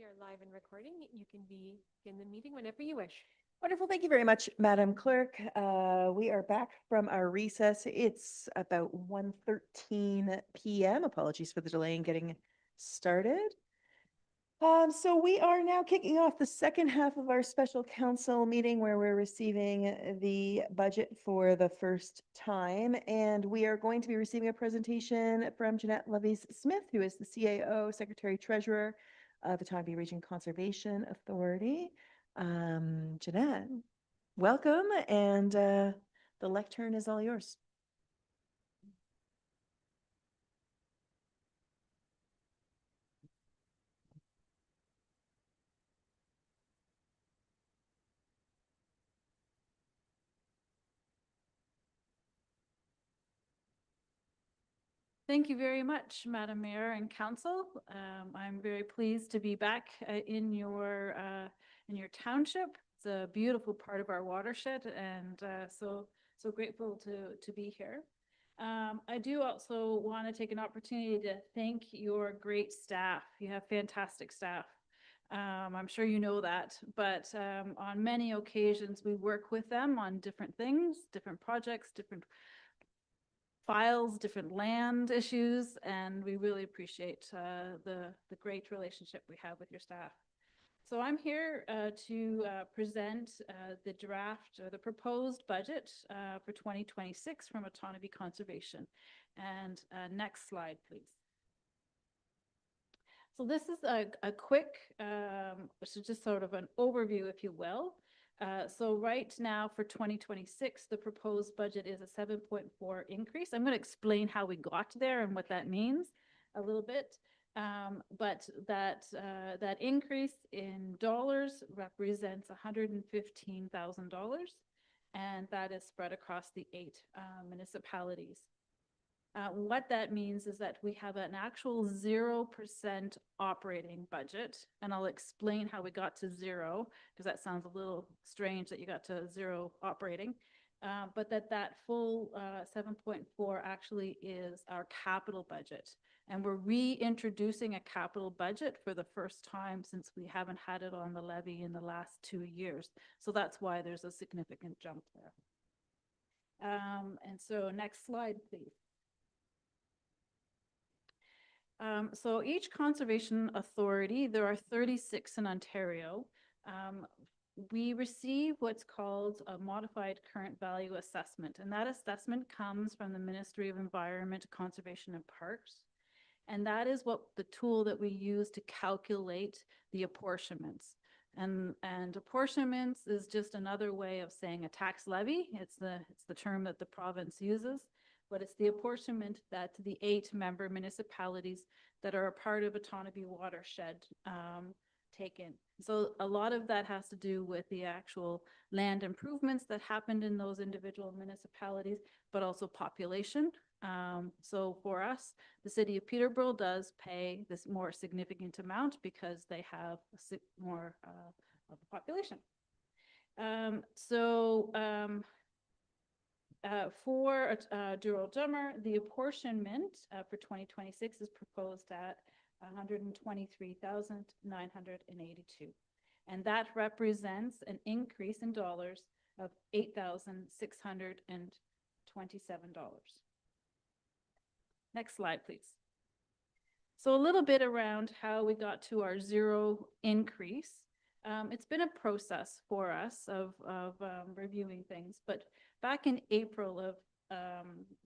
are live and recording. You can begin the meeting whenever you wish. Wonderful. Thank you very much, Madam Clerk. We are back from our recess. It's about 1:13 p.m. Apologies for the delay in getting started. So we are now kicking off the second half of our special council meeting where we're receiving the budget for the first time. And we are going to be receiving a presentation from Jeanette Levies-Smith, who is the CAO, Secretary Treasurer of the Tonabee Region Conservation Authority. Jeanette, welcome, and the lectern is all yours. Thank you very much, Madam Mayor and Council. I'm very pleased to be back in your township. It's a beautiful part of our watershed, and so grateful to be here. I do also want to take an opportunity to thank your great staff. You have fantastic staff. I'm sure you know that, but on many occasions we work with them on different things, different projects, different files, different land issues, and we really appreciate the great relationship we have with your staff. So I'm here to present the draft or the proposed budget for 2026 from Autonomy Conservation. And next slide, please. So this is a quick, so just sort of an overview, if you will. So right now for 2026, the proposed budget is a 7.4 increase. I'm going to explain how we got there and what that means a little bit. But that increase in dollars represents $115,000, and that is spread across the 8 municipalities. What that means is that we have an actual 0% operating budget, and I'll explain how we got to 0, because that sounds a little strange that you got to 0 operating, but that full 7.4 actually is our capital budget. And we're reintroducing a capital budget for the first time since we haven't had it on the levy in the last 2 years. So that's why there's a significant jump there. And so next slide, please. So each conservation authority, there are 36 in Ontario. We receive what's called a modified current value assessment, and that assessment comes from the Ministry of Environment, Conservation and Parks. And that is what the tool that we use to calculate the apportionments. And apportionments is just another way of saying a tax levy. It's the term that the province uses. But it's the apportionment that the 8 member municipalities that are a part of Autonomy watershed take in. So a lot of that has to do with the actual land improvements that happened in those individual municipalities, but also population. So for us, the city of Peterborough does pay this more significant amount because they have more of a population. For Douro-Dummer, the apportionment for 2026 is proposed at $123,982, and that represents an increase in dollars of $8,627. Next slide, please. So a little bit around how we got to our 0 increase. It's been a process for us of reviewing things, but back in April of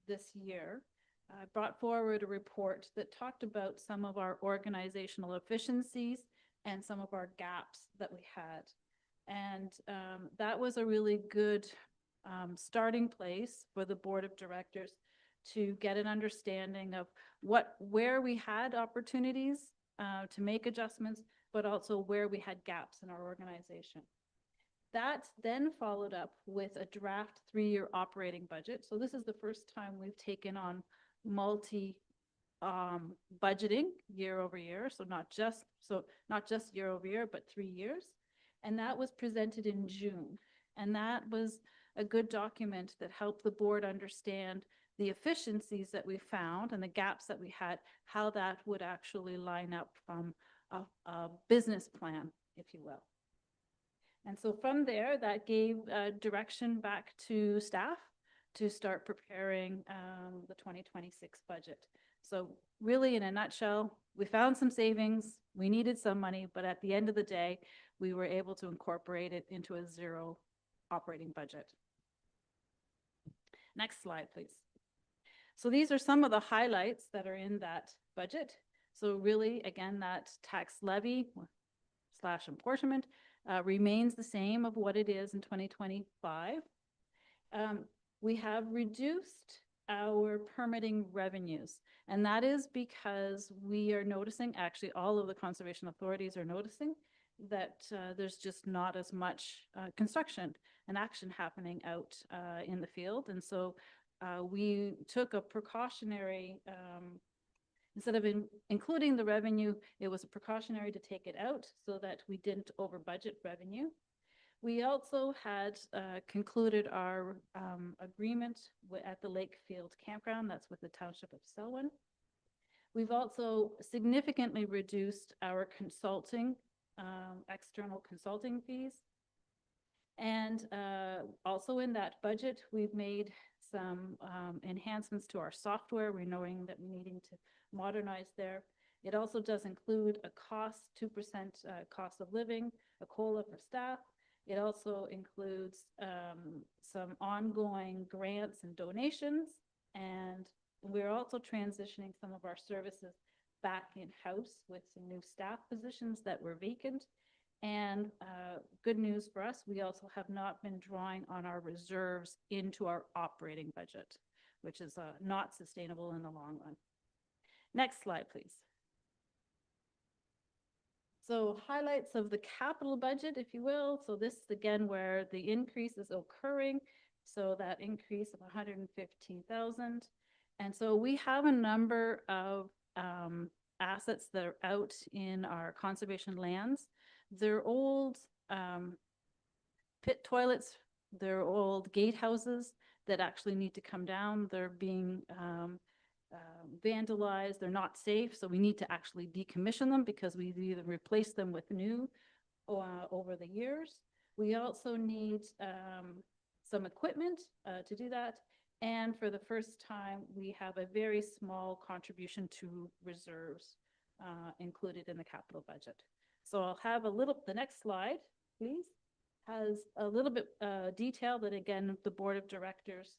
this year, I brought forward a report that talked about some of our organizational efficiencies and some of our gaps that we had. And that was a really good starting place for the board of directors to get an understanding of where we had opportunities to make adjustments, but also where we had gaps in our organization. That then followed up with a draft 3-year operating budget. So this is the first time we've taken on multi budgeting year over year. So not just year over year, but 3 years. And that was presented in June. And that was a good document that helped the board understand the efficiencies that we found and the gaps that we had, how that would actually line up from a business plan, if you will. And so from there, that gave direction back to staff to start preparing the 2026 budget. So really, in a nutshell, we found some savings, we needed some money, but at the end of the day, we were able to incorporate it into a zero operating budget. Next slide, please. So these are some of the highlights that are in that budget. So really, again, that tax levy / apportionment remains the same of what it is in 2025. We have reduced our permitting revenues, and that is because we are noticing, actually all of the conservation authorities are noticing, that there's just not as much construction and action happening out in the field. And so we took a precautionary, instead of including the revenue, it was a precautionary to take it out so that we didn't over budget revenue. We also had concluded our agreement at the Lakefield Campground, that's with the Township of Selwyn. We've also significantly reduced our consulting, external consulting fees. And also in that budget, we've made some enhancements to our software. We're knowing that we're needing to modernize there. It also does include a cost, 2% cost of living, a COLA for staff. It also includes some ongoing grants and donations. And we're also transitioning some of our services back in-house with some new staff positions that were vacant. And good news for us, we also have not been drawing on our reserves into our operating budget, which is not sustainable in the long run. Next slide, please. So highlights of the capital budget, if you will. So this is again where the increase is occurring. So that increase of 115,000. And so we have a number of assets that are out in our conservation lands. They're old pit toilets, they're old gatehouses that actually need to come down. They're being vandalized, they're not safe, so we need to actually decommission them because we've either replaced them with new over the years. We also need some equipment to do that. And for the first time, we have a very small contribution to reserves included in the capital budget. So I'll have the next slide, please, has a little bit detail that, again, the board of directors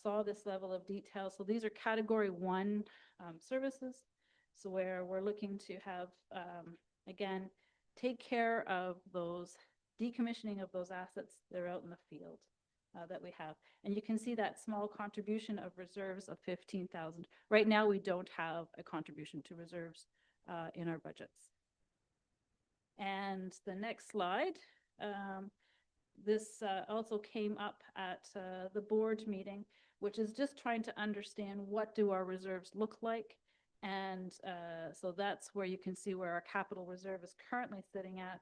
saw this level of detail. So these are category 1 services. So where we're looking to have, again, take care of those decommissioning of those assets that are out in the field that we have. And you can see that small contribution of reserves of 15,000. Right now, we don't have a contribution to reserves in our budgets. And the next slide, this also came up at the board meeting, which is just trying to understand what do our reserves look like. And so that's where you can see where our capital reserve is currently sitting at,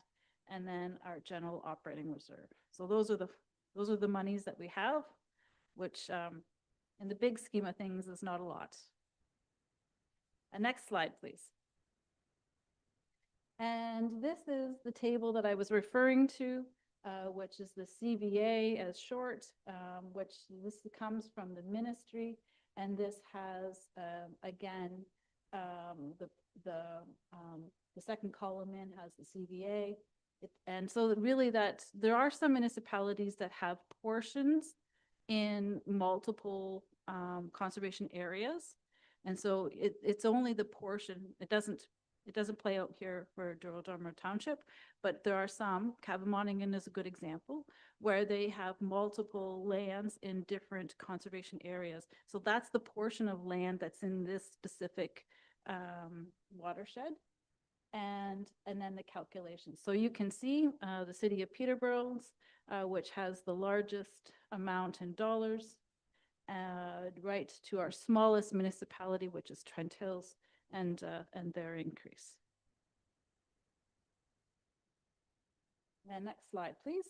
and then our general operating reserve. So those are the monies that we have, which in the big scheme of things is not a lot. Next slide, please. And this is the table that I was referring to, which is the CVA as short, which this comes from the ministry. And this has, again, the second column in has the CVA. And so really that there are some municipalities that have portions in multiple conservation areas. And so it's only the portion, it doesn't play out here for Douro-Dummer Township, but there are some, Cabamonigan is a good example, where they have multiple lands in different conservation areas. So that's the portion of land that's in this specific watershed. And then the calculations. So you can see the city of Peterborough's, which has the largest amount in dollars, right to our smallest municipality, which is Trent Hills, and their increase. And next slide, please.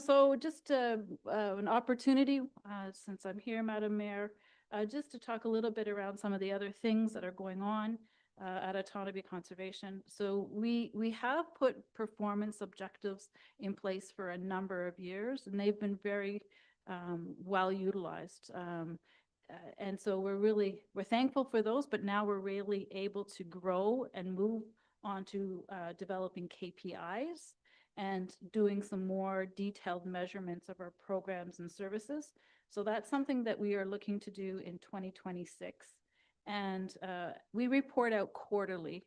So just an opportunity, since I'm here, Madam Mayor, just to talk a little bit around some of the other things that are going on. at Township Conservation. So we have put performance objectives in place for a number of years, and they've been very well utilized. And so we're thankful for those, but now we're really able to grow and move on to developing KPIs and doing some more detailed measurements of our programs and services. So that's something that we are looking to do in 2026. And we report out quarterly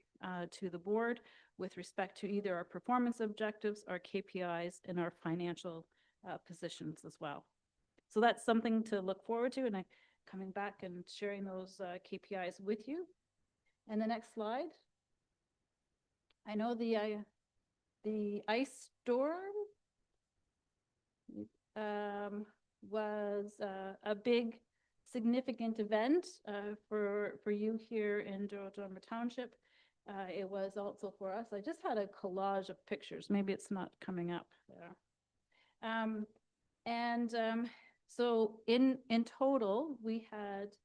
to the board with respect to either our performance objectives, our KPIs, and our financial positions as well. So that's something to look forward to, and I'm coming back and sharing those KPIs with you. And the next slide. I know the ice storm was a big, significant event for you here in Douro-Dummer Township. It was also for us. I just had a collage of pictures. Maybe it's not coming up there. So in total, we had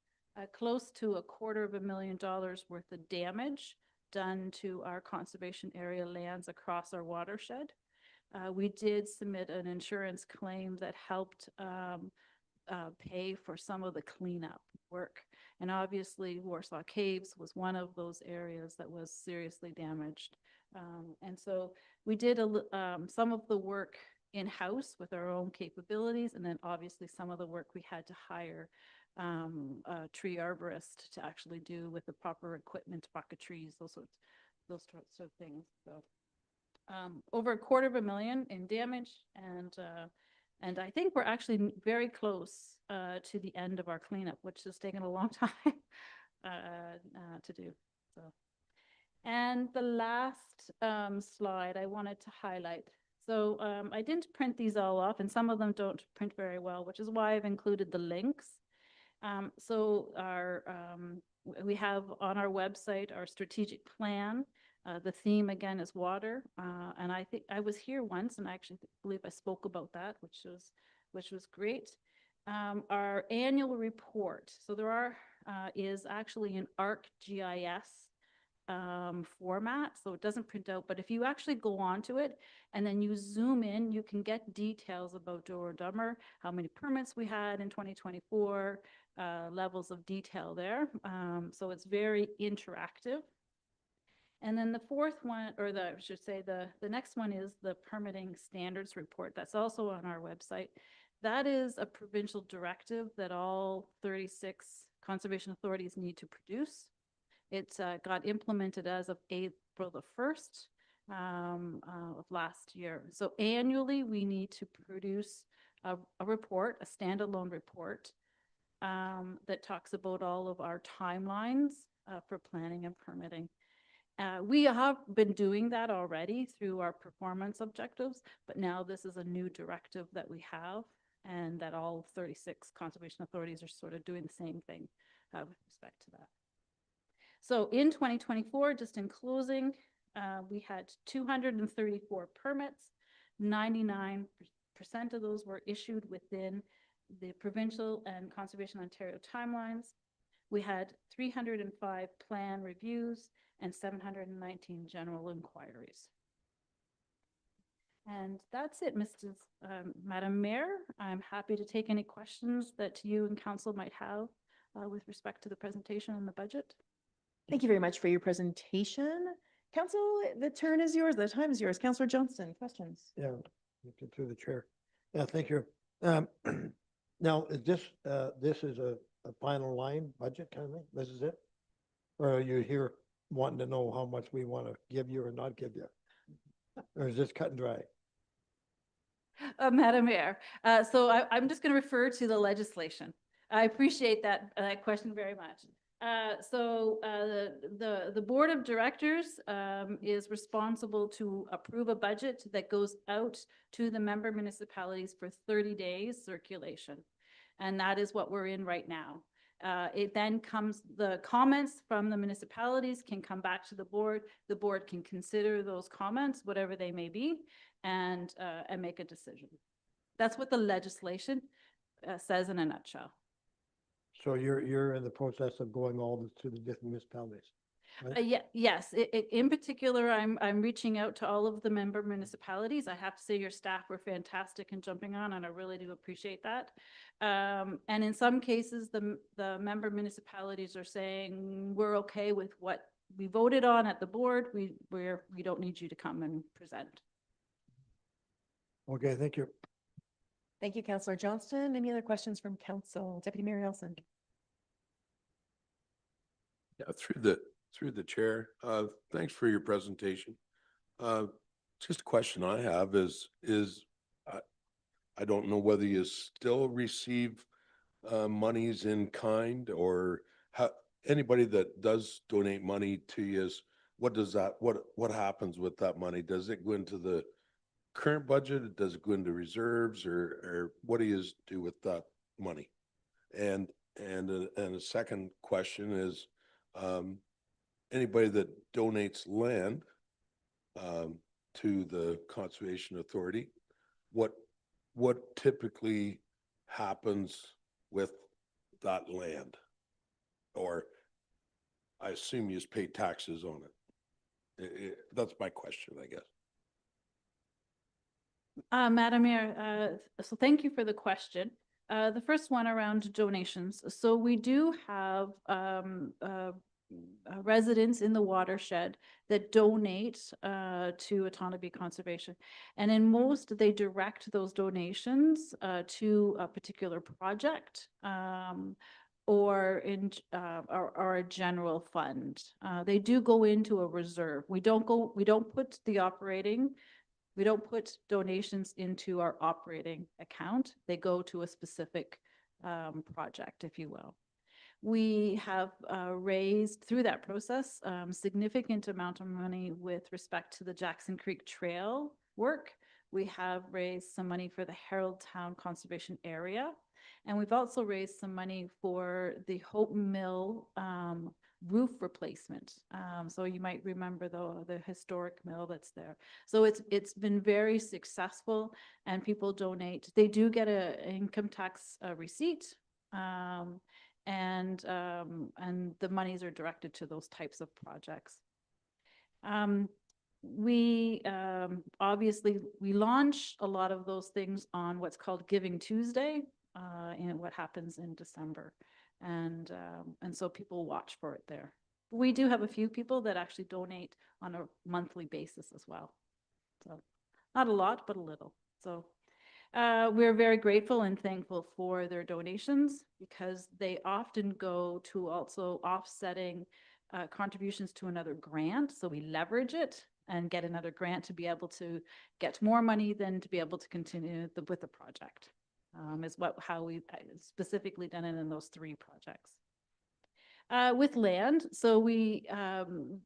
close to $250,000 worth of damage done to our conservation area lands across our watershed. We did submit an insurance claim that helped pay for some of the cleanup work. And obviously Warsaw Caves was one of those areas that was seriously damaged. And so we did some of the work in-house with our own capabilities, and then obviously some of the work we had to hire a tree arborist to actually do with the proper equipment to bucket trees, those sorts of things. So over $250,000 in damage, and I think we're actually very close to the end of our cleanup, which has taken a long time to do. So, and the last slide I wanted to highlight. So I didn't print these all off, and some of them don't print very well, which is why I've included the links. So we have on our website our strategic plan. The theme again is water, and I think I was here once, and I actually believe I spoke about that, which was great. Our annual report. So there is actually an ArcGIS format, so it doesn't print out, but if you actually go onto it and then you zoom in, you can get details about Douro-Dummer, how many permits we had in 2024, levels of detail there. So it's very interactive. And then the fourth one, or I should say the next one, is the permitting standards report. That's also on our website. That is a provincial directive that all 36 conservation authorities need to produce. It's got implemented as of April the 1st of last year. So annually, we need to produce a report, a standalone report that talks about all of our timelines for planning and permitting. We have been doing that already through our performance objectives, but now this is a new directive that we have, and that all 36 conservation authorities are sort of doing the same thing with respect to that. So in 2024, just in closing, we had 234 permits. 99% of those were issued within the provincial and Conservation Ontario timelines. We had 305 plan reviews and 719 general inquiries. And that's it, Madam Mayor. I'm happy to take any questions that you and council might have with respect to the presentation and the budget. Thank you very much for your presentation. Council, the turn is yours. The time is yours. Councillor Johnston, questions? Yeah, get through the chair. Yeah, thank you. Now, is this is a final line budget kind of thing? This is it? Or are you here wanting to know how much we want to give you or not give you? Or is this cut and dry? Madam Mayor, so I'm just going to refer to the legislation. I appreciate that question very much. So the board of directors is responsible to approve a budget that goes out to the member municipalities for 30 days circulation. And that is what we're in right now. It then comes, the comments from the municipalities can come back to the board. The board can consider those comments, whatever they may be, and make a decision. That's what the legislation says in a nutshell. So you're in the process of going all to the different municipalities? right? Yes, in particular, I'm reaching out to all of the member municipalities. I have to say your staff were fantastic in jumping on, and I really do appreciate that. And in some cases, the member municipalities are saying, we're okay with what we voted on at the board. We don't need you to come and present. Okay, thank you. Thank you, Councillor Johnston. Any other questions from council? Deputy Mayor Nelson. Yeah, through the chair, thanks for your presentation. Just a question I have is, I don't know whether you still receive monies in kind, or how, anybody that does donate money to you, is what does that, what happens with that money? Does it go into the current budget? Does it go into reserves, or what do you do with that money? And a second question is, anybody that donates land to the Conservation Authority, what typically happens with that land? Or I assume you just pay taxes on it. That's my question, I guess. Madam Mayor, so thank you for the question. The first one around donations. So we do have residents in the watershed that donate to Autonomy Conservation. And in most, they direct those donations to a particular project or a general fund. They do go into a reserve. We don't put donations into our operating account. They go to a specific project, if you will. We have raised through that process significant amount of money with respect to the Jackson Creek Trail work. We have raised some money for the Haroldtown Conservation Area. And we've also raised some money for the Hope Mill roof replacement. So you might remember the historic mill that's there. So it's been very successful, and people donate. They do get an income tax receipt, and the monies are directed to those types of projects. We obviously launch a lot of those things on what's called Giving Tuesday, and what happens in December. And so people watch for it there. We do have a few people that actually donate on a monthly basis as well. So not a lot, but a little. So we're very grateful and thankful for their donations, because they often go to also offsetting contributions to another grant. So we leverage it and get another grant to be able to get more money than to be able to continue with the project. Is how we've specifically done it in those 3 projects. With land, so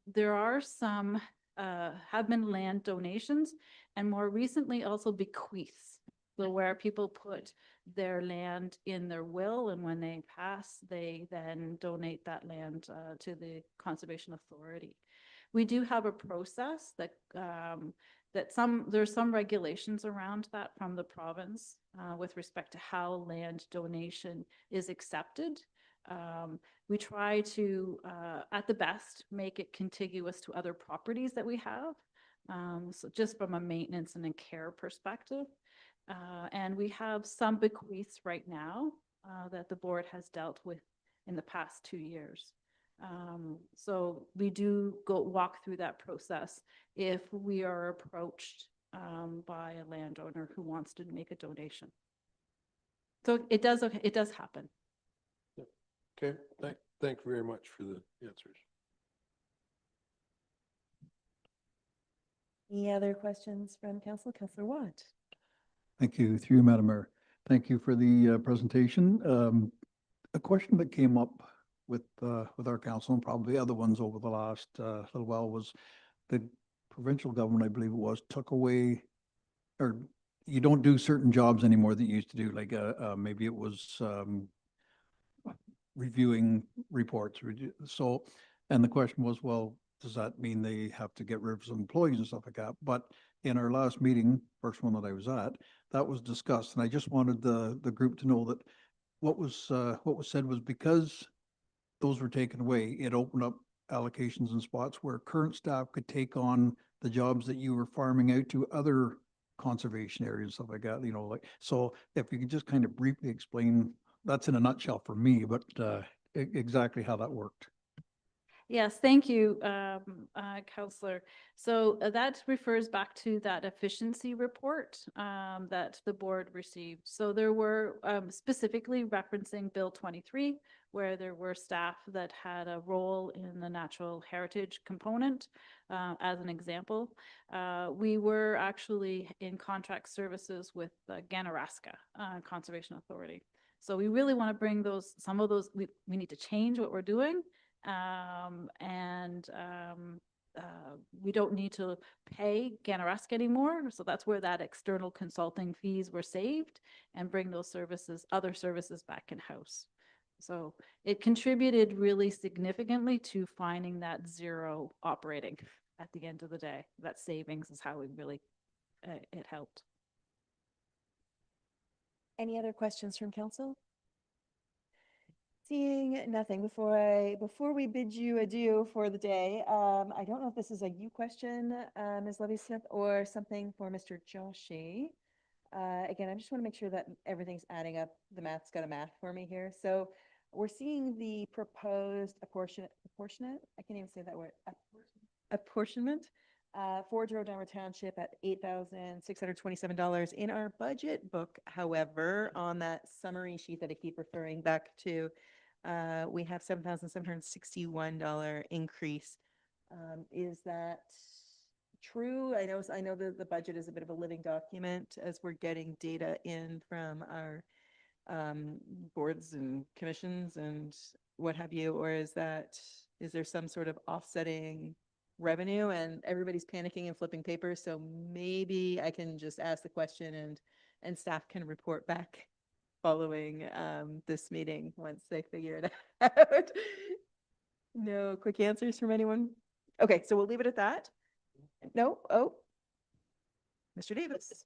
there are some have been land donations, and more recently also bequeaths. So where people put their land in their will, and when they pass, they then donate that land to the Conservation Authority. We do have a process that there's some regulations around that from the province with respect to how land donation is accepted. We try to, at the best, make it contiguous to other properties that we have. So just from a maintenance and a care perspective. And we have some bequeaths right now that the board has dealt with in the past 2 years. So we do walk through that process if we are approached by a landowner who wants to make a donation. So it does happen. Okay, thank you very much for the answers. Any other questions from council? Councillor Watt. Thank you, through you, Madam Mayor. Thank you for the presentation. A question that came up with our council, and probably other ones over the last little while, was the provincial government, I believe it was, took away, or you don't do certain jobs anymore that you used to do, like maybe it was reviewing reports. So, and the question was, well, does that mean they have to get rid of some employees and stuff like that? But in our last meeting, first one that I was at, that was discussed, and I just wanted the group to know that what was said was, because those were taken away, it opened up allocations and spots where current staff could take on the jobs that you were farming out to other conservation areas, and stuff like that, you know, like, so if you could just kind of briefly explain, that's in a nutshell for me, but exactly how that worked. Yes, thank you, Counselor. So that refers back to that efficiency report that the board received. So there were specifically referencing Bill 23, where there were staff that had a role in the natural heritage component, as an example. We were actually in contract services with Ganaraska Conservation Authority. So we really want to bring those, some of those, we need to change what we're doing. We don't need to pay Ganarask anymore. So that's where that external consulting fees were saved, and bring those services, other services back in-house. So it contributed really significantly to finding that zero operating at the end of the day. That savings is how we really, it helped. Any other questions from council? Seeing nothing, before we bid you adieu for the day, I don't know if this is a you question, Ms. Levy-Smith, or something for Mr. Joshi. Again, I just want to make sure that everything's adding up. The math's got a math for me here. So we're seeing the proposed apportionment, I can't even say that word, apportionment, for Douro-Dummer Township at $8,627 in our budget book. However, on that summary sheet that I keep referring back to, we have $7,761 increase. Is that true? I know that the budget is a bit of a living document as we're getting data in from our boards and commissions and what have you, or is there some sort of offsetting revenue and everybody's panicking and flipping papers? So maybe I can just ask the question and staff can report back following this meeting once they figure it out. No quick answers from anyone? Okay, so we'll leave it at that. No? Oh, Mr. Davis.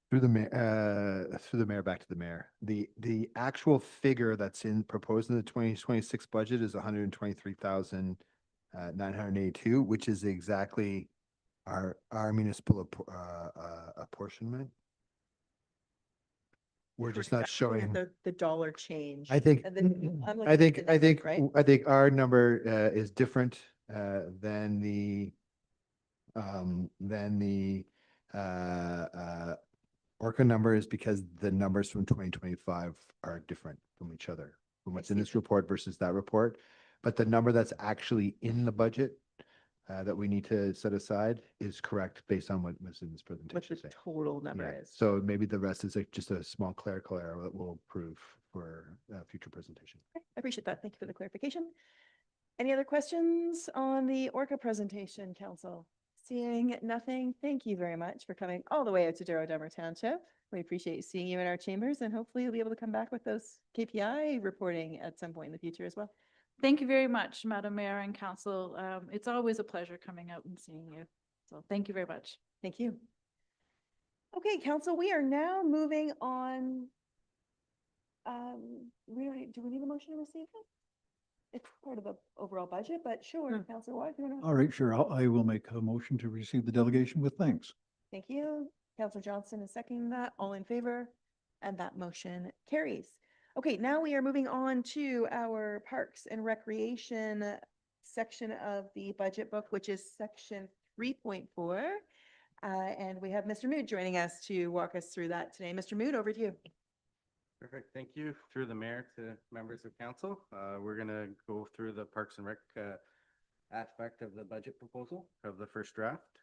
Through the mayor, back to the mayor. The actual figure that's proposed in the 2026 budget is 123,982, which is exactly our municipal apportionment. We're just not showing. The dollar change. I think, And then I'm looking I at think, the I network, think, right? I think our number is different than the Orca number, is because the numbers from 2025 are different from each other, from what's in see this report versus that report. But the number that's actually in the budget that we need to set aside is correct based on what was in this What presentation. the say. total number Yeah. is. So maybe the rest is like just a small clerical error that we'll approve for future presentation. Okay, I appreciate that. Thank you for the clarification. Any other questions on the Orca presentation, council? Seeing nothing, thank you very much for coming all the way out to Douro-Dummer Township. We appreciate seeing you in our chambers, and hopefully you'll be able to come back with those KPI reporting at some point in the future as well. Thank you very much, Madam Mayor and Council. It's always a pleasure coming out and seeing you. So thank you very much. Thank you. Okay, council, we are now moving on. Do we need a motion to receive it? It's part of the overall budget, but sure, Councilor Watt, you want to? All right, sure. I will make a motion to receive the delegation with thanks. Thank you. Councilor Johnson is seconding that. All in favor? And that motion carries. Okay, now we are moving on to our Parks and Recreation section of the budget book, which is section 3.4. And we have Mr. Mood joining us to walk us through that today. Mr. Mood, over to you. Perfect. Thank you. Through the mayor to members of council. We're going to go through the Parks and Rec aspect of the budget proposal of the first draft.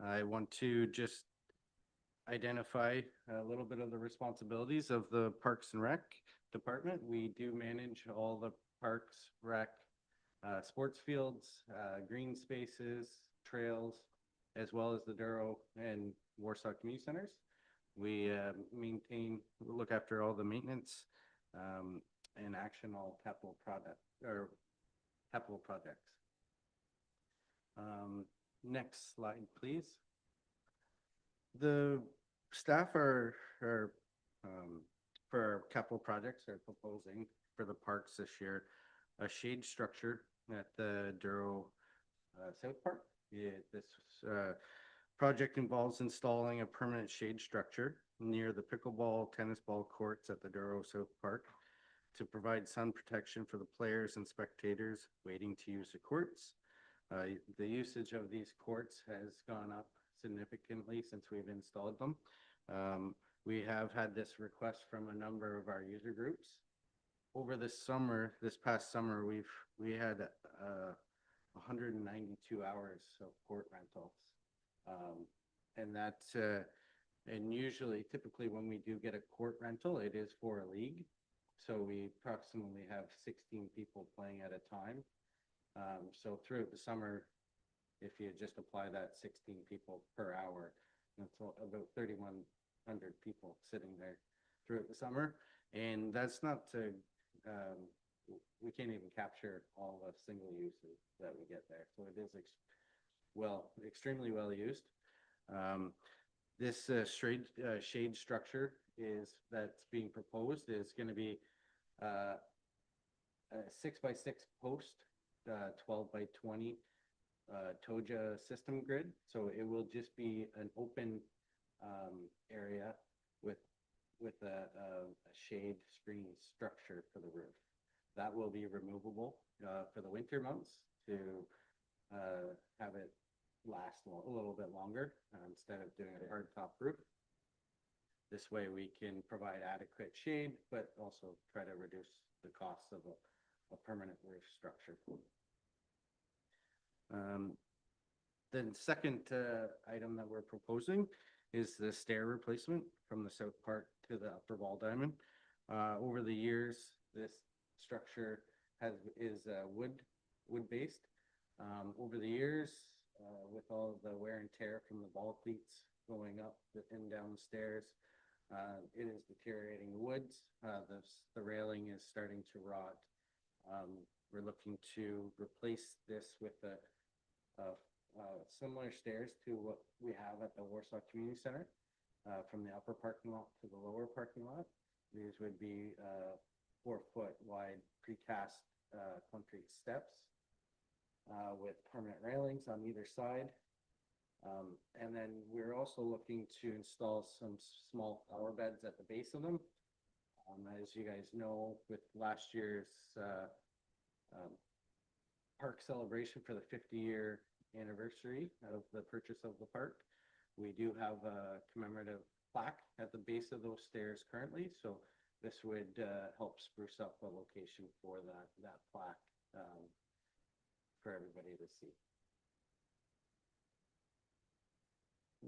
I want to just identify a little bit of the responsibilities of the Parks and Rec department. We do manage all the parks, rec, sports fields, green spaces, trails, as well as the Douro and Warsaw community centers. We look after all the maintenance and action all capital projects. Next slide, please. The staff are for capital projects are proposing for the parks this year a shade structure at the Douro South Park. This project involves installing a permanent shade structure near the pickleball, tennis ball courts at the Douro South Park to provide sun protection for the players and spectators waiting to use the courts. The usage of these courts has gone up significantly since we've installed them. We have had this request from a number of our user groups. Over this past summer, we had 192 hours of court rentals. And that's, and usually, typically when we do get a court rental, it is for a league. So we approximately have 16 people playing at a time. So throughout the summer, if you just apply that 16 people per hour, that's about 3,100 people sitting there throughout the summer. And that's not to, we can't even capture all the single uses that we get there. So it is extremely well used. This shade structure that's being proposed is going to be a 6x6 post, 12x20 Toja system grid. So it will just be an open area with a shade screen structure for the roof. That will be removable for the winter months to have it last a little bit longer instead of doing a hard top roof. This way we can provide adequate shade, but also try to reduce the cost of a permanent roof structure. The second item that we're proposing is the stair replacement from the South Park to the Upper Ball Diamond. Over the years, this structure is wood based. Over the years, with all the wear and tear from the ball cleats going up and down the stairs, it is deteriorating the woods. The railing is starting to rot. We're looking to replace this with similar stairs to what we have at the Warsaw Community Center, from the upper parking lot to the lower parking lot. These would be 4-foot wide precast concrete steps with permanent railings on either side. And then we're also looking to install some small flower beds at the base of them. As you guys know, with last year's park celebration for the 50-year anniversary of the purchase of the park, we do have a commemorative plaque at the base of those stairs currently. So this would help spruce up the location for that plaque for everybody to see.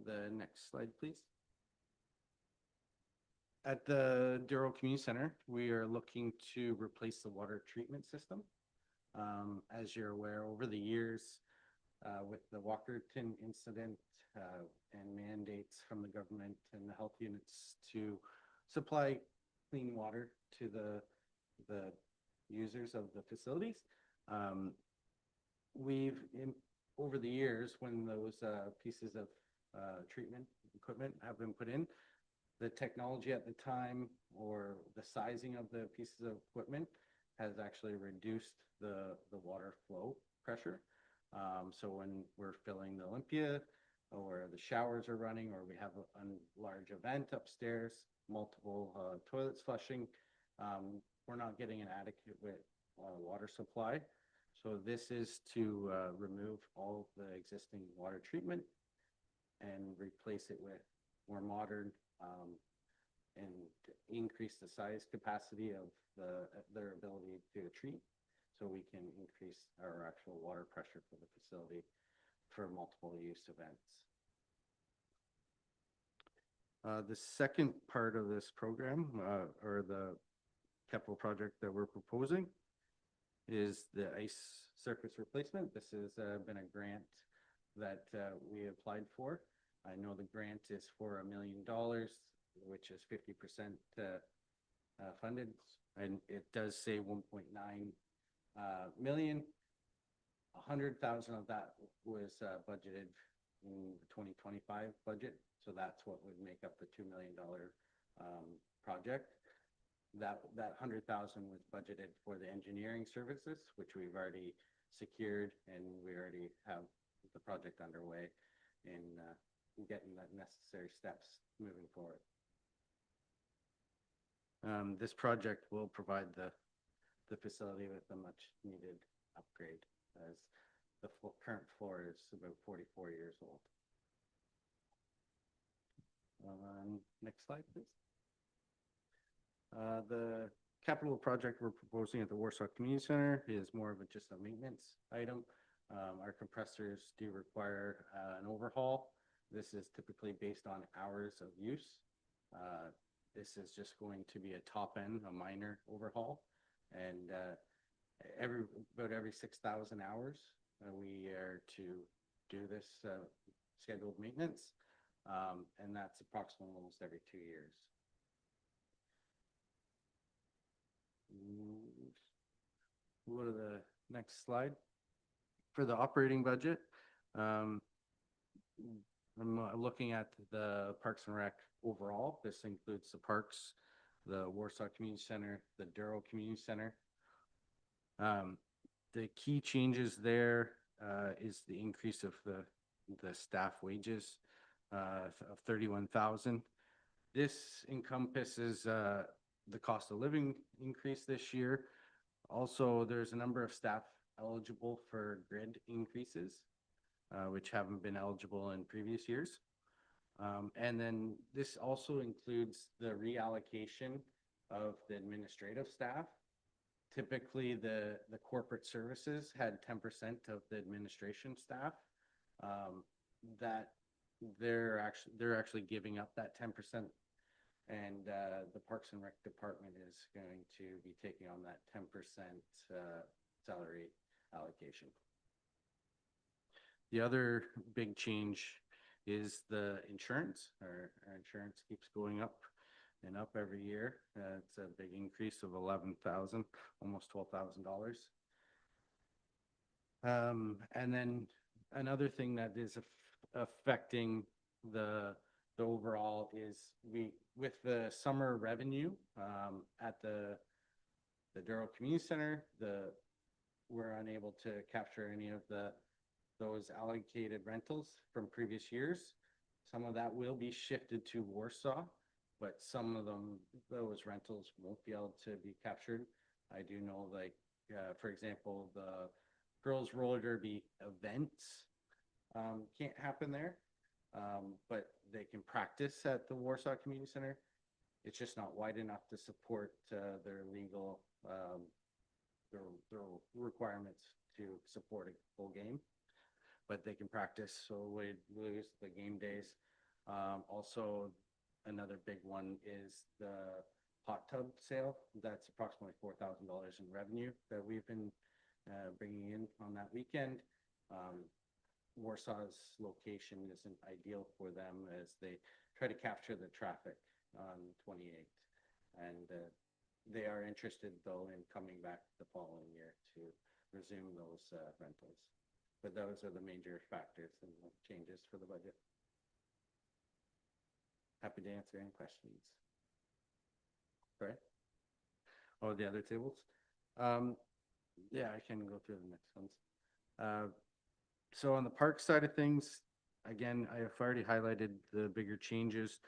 The next slide, please. At the Douro Community Center, we are looking to replace the water treatment system. As you're aware, over the years, with the Walkerton incident and mandates from the government and the health units to supply clean water to the users of the facilities, over the years, when those pieces of treatment equipment have been put in, the technology at the time or the sizing of the pieces of equipment has actually reduced the water flow pressure. So when we're filling the Olympia, or the showers are running, or we have a large event upstairs, multiple toilets flushing, we're not getting an adequate water supply. So this is to remove all the existing water treatment and replace it with more modern and increase the size capacity of their ability to treat, so we can increase our actual water pressure for the facility for multiple use events. The second part of this program, or the capital project that we're proposing, is the ice surface replacement. This has been a grant that we applied for. I know the grant is for $1 million, which is 50% funded, and it does say 1.9 million. 100,000 of that was budgeted in the 2025 budget, so that's what would make up the $2 million project. that 100,000 was budgeted for the engineering services, which we've already secured, and we already have the project underway in getting the necessary steps moving forward. This project will provide the facility with a much needed upgrade, as the current floor is about 44 years old. Next slide, please. The capital project we're proposing at the Warsaw Community Center is more of just a maintenance item. Our compressors do require an overhaul. This is typically based on hours of use. This is just going to be a top end, a minor overhaul, and about every 6,000 hours, we are to do this scheduled maintenance, and that's approximately almost every 2 years. Go to the next slide. For the operating budget, I'm looking at the Parks and Rec overall. This includes the parks, the Warsaw Community Center, the Douro Community Center. The key changes there is the increase of the staff wages of 31,000. This encompasses the cost of living increase this year. Also, there's a number of staff eligible for grid increases, which haven't been eligible in previous years. And then this also includes the reallocation of the administrative staff. Typically, the corporate services had 10% of the administration staff. That they're actually giving up that 10%, and the Parks and Rec department is going to be taking on that 10% salary allocation. The other big change is the insurance. Our insurance keeps going up and up every year. It's a big increase of 11,000, almost $12,000. And then another thing that is affecting the overall is with the summer revenue at the Douro Community Center, we're unable to capture any of those allocated rentals from previous years. Some of that will be shifted to Warsaw, but some of those rentals won't be able to be captured. I do know, like, for example, the girls roller derby events can't happen there, but they can practice at the Warsaw Community Center. It's just not wide enough to support their legal their requirements to support a full game, but they can practice, so we lose the game days. Also, another big one is the hot tub sale. That's approximately $4,000 in revenue that we've been bringing in on that weekend. Warsaw's location isn't ideal for them as they try to capture the traffic on 28th, and they are interested though in coming back the following year to resume those rentals. But those are the major factors and the changes for the budget. Happy to answer any questions. Right? Oh, the other tables? Yeah, I can go through the next ones. So on the park side of things, again, I have already highlighted the bigger changes.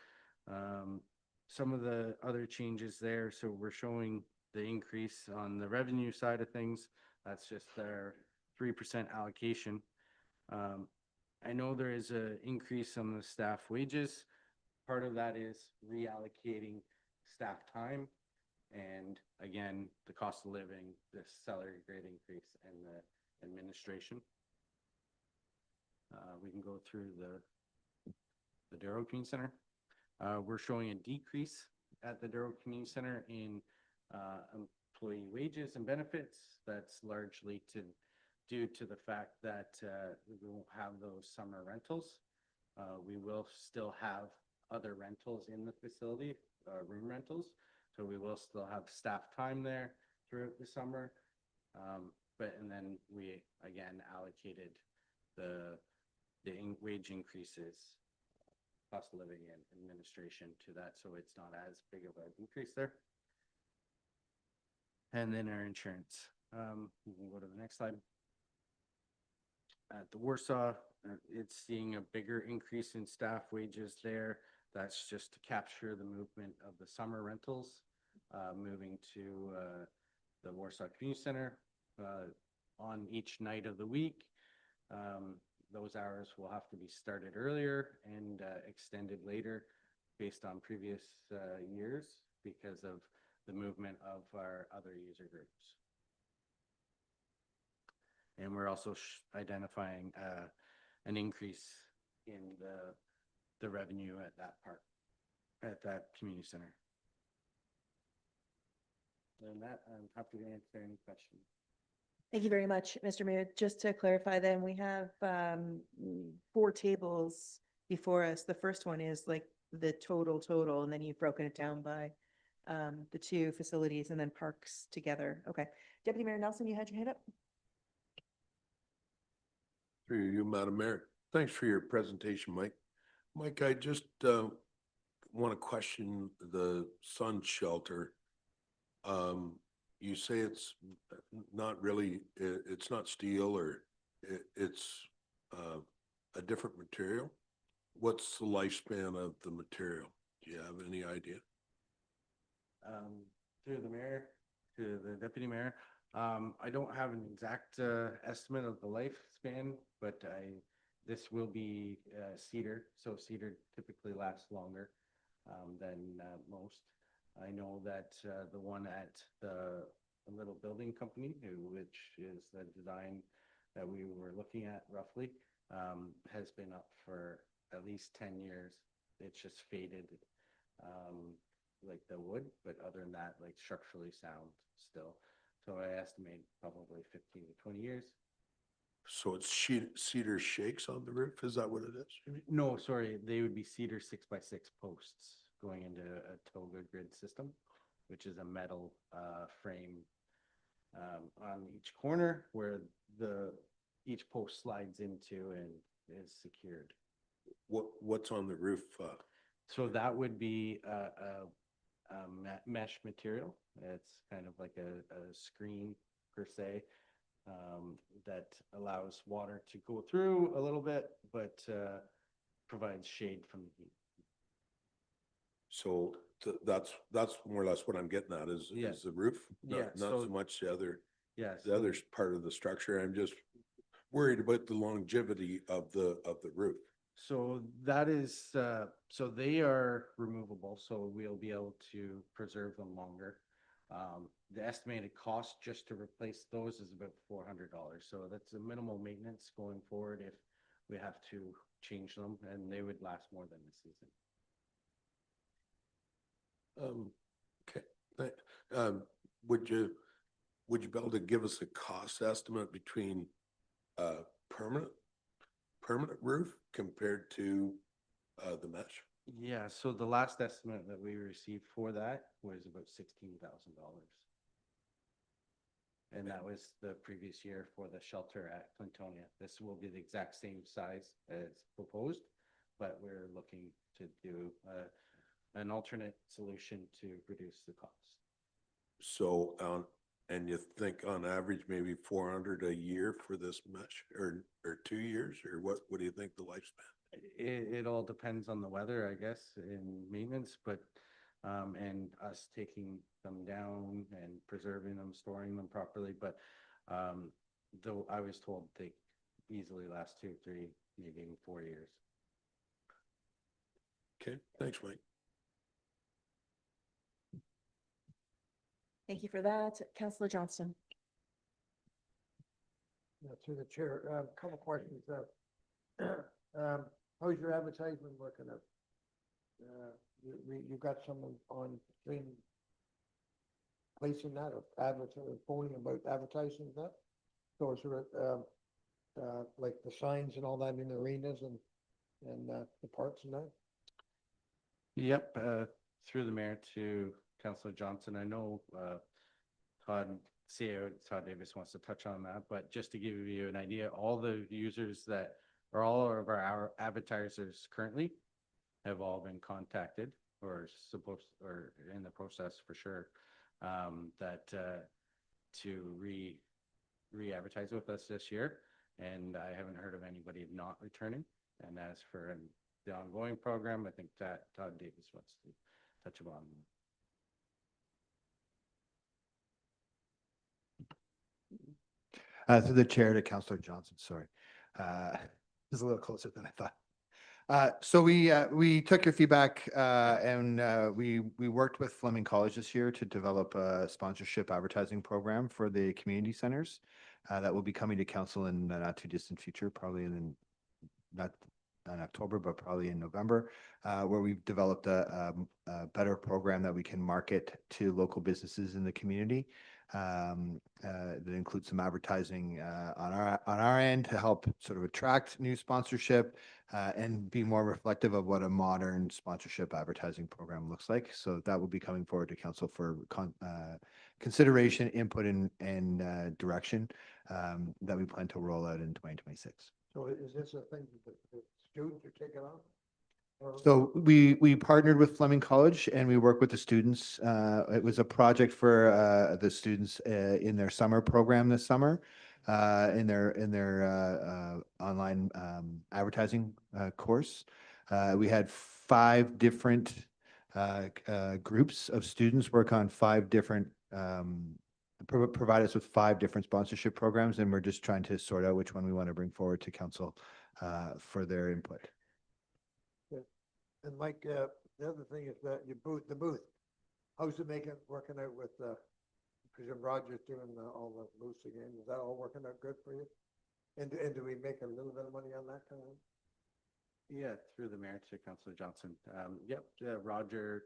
Some of the other changes there, so we're showing the increase on the revenue side of things. That's just their 3% allocation. I know there is an increase on the staff wages. Part of that is reallocating staff time, and again, the cost of living, the salary grade increase, and the administration. We can go through the Douro Community Center. We're showing a decrease at the Douro Community Center in employee wages and benefits. That's largely due to the fact that we won't have those summer rentals. We will still have other rentals in the facility, room rentals. So we will still have staff time there throughout the summer. And then we again allocated the wage increases, cost of living and administration to that, so it's not as big of an increase there. And then our insurance. We can go to the next slide. At the Warsaw, it's seeing a bigger increase in staff wages there. That's just to capture the movement of the summer rentals, moving to the Warsaw Community Center on each night of the week. Those hours will have to be started earlier and extended later based on previous years because of the movement of our other user groups. And we're also identifying an increase in the revenue at that park, at that community center. And that, I'm happy to answer any questions. Thank you very much, Mr. Mayor. Just to clarify then, we have 4 tables before us. The first one is like the total, and then you've broken it down by the 2 facilities and then parks together. Okay. Deputy Mayor Nelson, you had your hand up? Through you, Madam Mayor. Thanks for your presentation, Mike. Mike, I just want to question the sun shelter. You say it's not really, it's not steel or it's a different material. What's the lifespan of the material? Do you have any idea? Through the mayor, to the deputy mayor, I don't have an exact estimate of the lifespan, but this will be cedar, so cedar typically lasts longer than most. I know that the one at the little building company, which is the design that we were looking at roughly, has been up for at least 10 years. It's just faded like the wood, but other than that, like structurally sound still. So I estimate probably 15 to 20 years. So it's cedar shakes on the roof? Is that what it is? No, sorry, they would be cedar 6x6 posts going into a toga grid system, which is a metal frame on each corner where each post slides into and is secured. What's on the roof? So that would be mesh material. It's kind of like a screen per se that allows water to go through a little bit, but provides shade from the heat. So that's more or less what I'm getting at is the roof, not so much the other. Yes. The other part of the structure. I'm just worried about the longevity of the roof. So that is, so they are removable, so we'll be able to preserve them longer. The estimated cost just to replace those is about $400. So that's a minimal maintenance going forward if we have to change them, and they would last more than a season. Okay. Would you be able to give us a cost estimate between permanent roof compared to the mesh? Yeah, so the last estimate that we received for that was about $16,000. And that was the previous year for the shelter at Clintonia. This will be the exact same size as proposed, but we're looking to do an alternate solution to reduce the cost. So, and you think on average, maybe 400 a year for this mesh or 2 years, or what do you think the lifespan? It all depends on the weather, I guess, in maintenance, but, and us taking them down and preserving them, storing them properly. But, though I was told they easily last 2, 3, maybe even 4 years. Okay, thanks, Mike. Thank you for that. Councillor Johnston. Yeah, through the chair, a couple of questions. How's your advertisement working out? You got someone on screen placing that or advertising, phoning about advertising that? So is there like the signs and all that in the arenas and the parks and that? Yep, through the mayor to Councillor Johnson. I know CEO Todd Davis wants to touch on that, but just to give you an idea, all the users that are all of our advertisers currently have all been contacted or in the process for sure, that to re-advertise with us this year. And I haven't heard of anybody not returning. And as for the ongoing program, I think that Todd Davis wants to touch upon. Through the chair to Councillor Johnson, sorry. It's a little closer than I thought. So we took your feedback and we worked with Fleming College this year to develop a sponsorship advertising program for the community centers that will be coming to council in the not too distant future, probably not in October, but probably in November, where we've developed a better program that we can market to local businesses in the community. That includes some advertising on our end to help sort of attract new sponsorship and be more reflective of what a modern sponsorship advertising program looks like. So that will be coming forward to council for consideration, input, and direction that we plan to roll out in 2026. So is this a thing that the students are taking on? Or- So we partnered with Fleming College and we work with the students. It was a project for the students in their summer program this summer, in their online advertising course. We had 5 different groups of students work on 5 different provide us with 5 different sponsorship programs, and we're just trying to sort out which one we want to bring forward to council for their input. And Mike, the other thing is that the booth, how's it working out with, because Roger's doing all the booths again, is that all working out good for you? And do we make a little bit of money on that kind of? Yeah, through the mayor to Councillor Johnson. Yep, Roger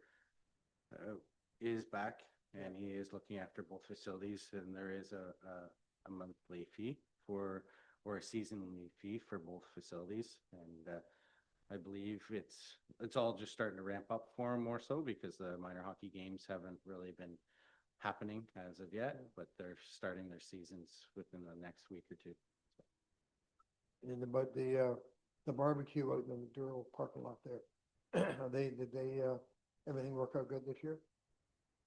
is back and he is looking after both facilities, and there is a monthly fee or a seasonally fee for both facilities. And I believe it's all just starting to ramp up for him more so because the minor hockey games haven't really been happening as of yet, but they're starting their seasons within the next week or 2. And about the barbecue out in the Douro parking lot there, did they everything work out good this year?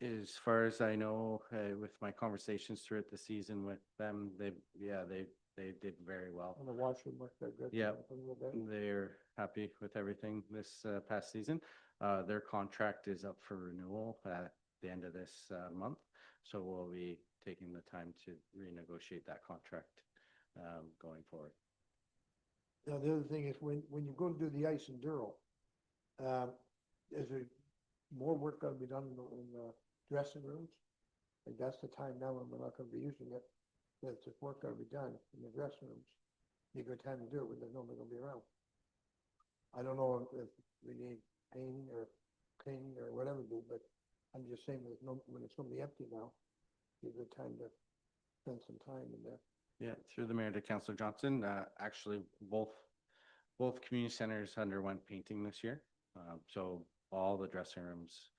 As far as I know, with my conversations throughout the season with them, they did very well. And the washroom worked out good? Yeah, Everything was good? they're happy with everything this past season. Their contract is up for renewal at the end of this month, so we'll be taking the time to renegotiate that contract going forward. Now, the other thing is when you go to do the ice in Douro, is there more work going to be done in the dressing rooms? Like that's the time now when we're not going to be using it. There's just work going to be done in the dressing rooms. Be a good time to do it when there's nobody going to be around. I don't know if we need painting or cleaning or whatever, but I'm just saying when it's going to be empty now, be a good time to spend some time in there. Yeah, through the mayor to Councillor Johnson, actually both community centers underwent painting this year. So all the dressing rooms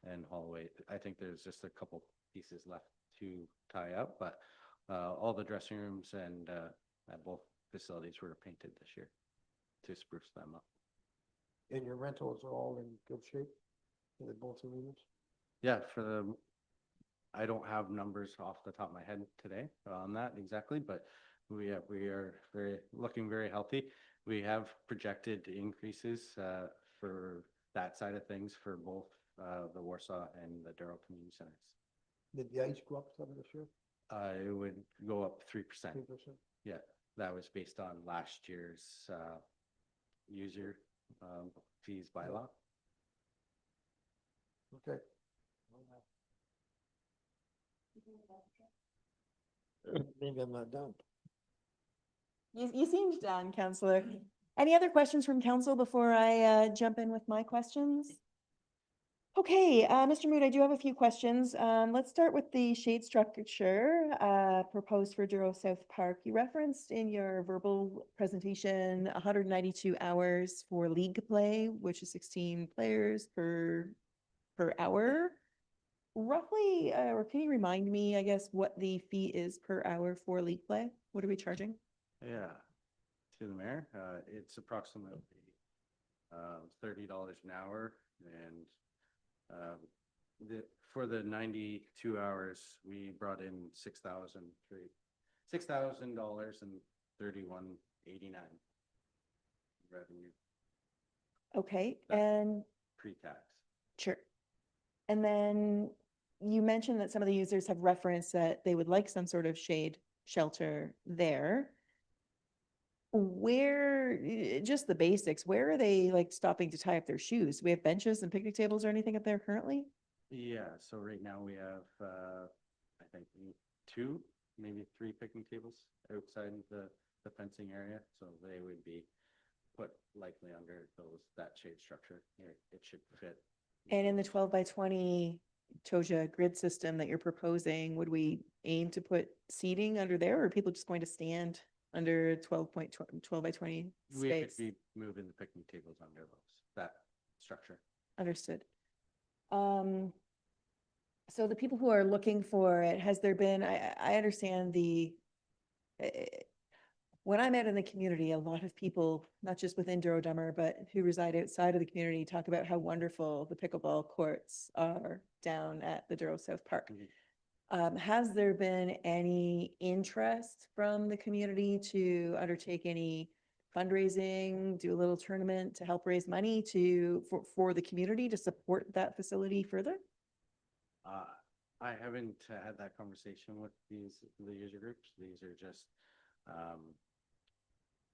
and hallway, I think there's just a couple pieces left to tie up, but all the dressing rooms and at both facilities were painted this year to spruce them up. And your rentals are all in good shape for the both arenas? Yeah, I don't have numbers off the top of my head today on that exactly, but we are looking very healthy. We have projected increases for that side of things for both the Warsaw and the Douro community centers. Did the ice go up some this year? It would go up 3%. 3%? Yeah, that was based on last year's user fees bylaw. Okay. Maybe I'm not done. You seemed done, Councillor. Any other questions from council before I jump in with my questions? Okay, Mr. Mood, I do have a few questions. Let's start with the shade structure proposed for Douro South Park. You referenced in your verbal presentation 192 hours for league play, which is 16 players per hour. Roughly, or can you remind me, I guess, what the fee is per hour for league play? What are we charging? Yeah, to the mayor, it's approximately $30 an hour, and for the 92 hours, we brought in $6,000 and 31.89 revenue Okay, That- and pre-tax. sure. And then you mentioned that some of the users have referenced that they would like some sort of shade shelter there. Where, just the basics, where are they like stopping to tie up their shoes? Do we have benches and picnic tables or anything up there currently? Yeah, so right now we have, I think, two, maybe three picnic tables outside the fencing area, so they would be put likely under that shade structure. It should fit. And in the 12 by 20 TOJA grid system that you're proposing, would we aim to put seating under there, or are people just going to stand under 12 by 20 We could space? be moving the picnic tables under that structure. Understood. So the people who are looking for it, has there been, I understand when I'm out in the community, a lot of people, not just within Douro-Dummer, but who reside outside of the community, talk about how wonderful the pickleball courts are down at the Douro South Park. Has there been any interest from the community to undertake any fundraising, do a little tournament to help raise money for the community to support that facility further? I haven't had that conversation with the user groups. These are just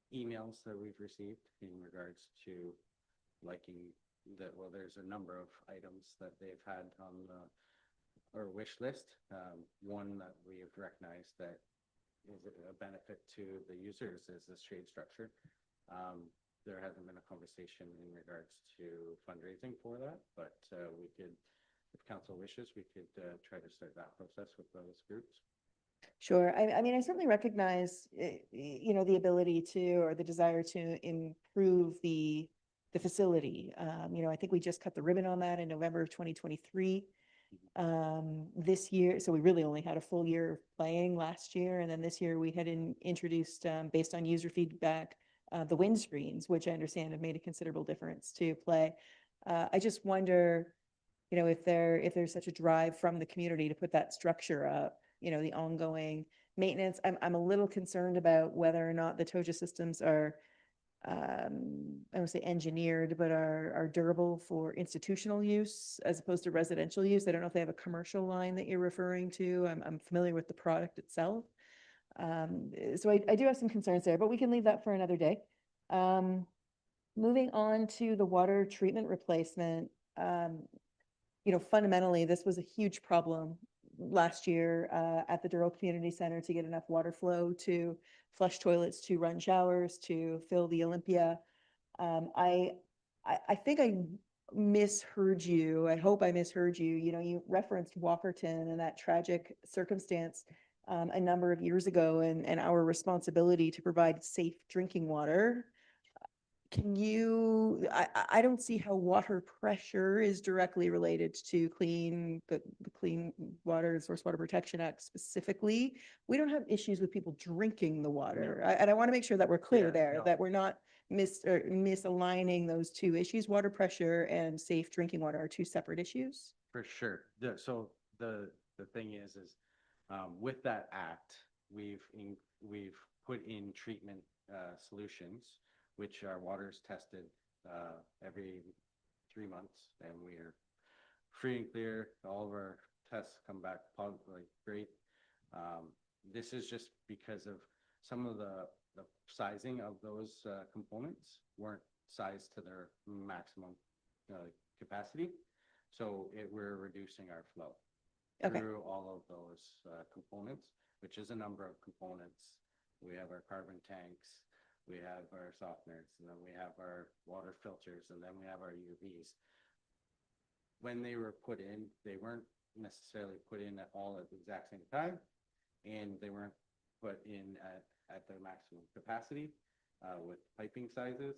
emails that we've received in regards to liking that. Well, there's a number of items that they've had on our wish list. One that we have recognized that is a benefit to the users is this shade structure. There hasn't been a conversation in regards to fundraising for that, but we could, if council wishes, we could try to start that process with those groups. Sure. I mean, I certainly recognize, the ability to, or the desire to improve the facility. I think we just cut the ribbon on that in November of 2023. This year, so we really only had a full year of playing last year. And then this year we had introduced, based on user feedback, the windscreens, which I understand have made a considerable difference to play. I just wonder, if there's such a drive from the community to put that structure up, the ongoing maintenance. I'm a little concerned about whether or not the TOJA systems are, I won't say engineered, but are durable for institutional use as opposed to residential use. I don't know if they have a commercial line that you're referring to. I'm familiar with the product itself. So I do have some concerns there, but we can leave that for another day. Moving on to the water treatment replacement. Fundamentally, this was a huge problem last year at the Douro Community Center to get enough water flow to flush toilets, to run showers, to fill the Olympia. I think I misheard you. I hope I misheard you. You referenced Walkerton and that tragic circumstance a number of years ago, and our responsibility to provide safe drinking water. I don't see how water pressure is directly related to the Clean Water and Source Water Protection Act specifically. We don't have issues with people drinking the water. And I want to make sure that we're clear Yeah, there, no. that we're not misaligning those two issues. Water pressure and safe drinking water are two separate issues. For sure. So the thing is with that act, we've put in treatment solutions, which our water is tested every 3 months, and we are free and clear. All of our tests come back positively great. This is just because of some of the sizing of those components weren't sized to their maximum capacity. So we're reducing our flow through all of those components, which is a number of components. We have our carbon tanks, we have our softeners, and then we have our water filters, and then we have our UVs. When they were put in, they weren't necessarily put in all at the exact same time, and they weren't put in at their maximum capacity with piping sizes.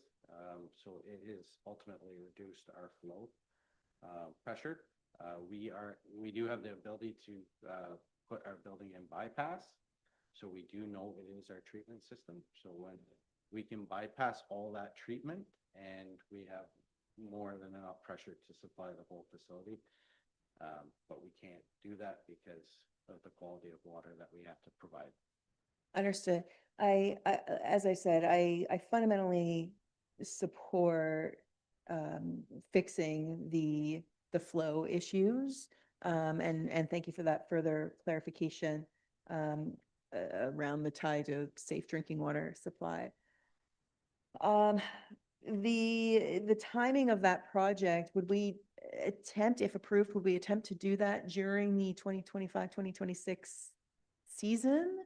So it has ultimately reduced our flow pressure. We do have the ability to put our building in bypass. So we do know it is our treatment system. So when we can bypass all that treatment and we have more than enough pressure to supply the whole facility, But we can't do that because of the quality of water that we have to provide. Understood. As I said, I fundamentally support fixing the flow issues. And thank you for that further clarification around the tie to safe drinking water supply. The timing of that project, would we attempt, if approved, would we attempt to do that during the 2025-2026 season?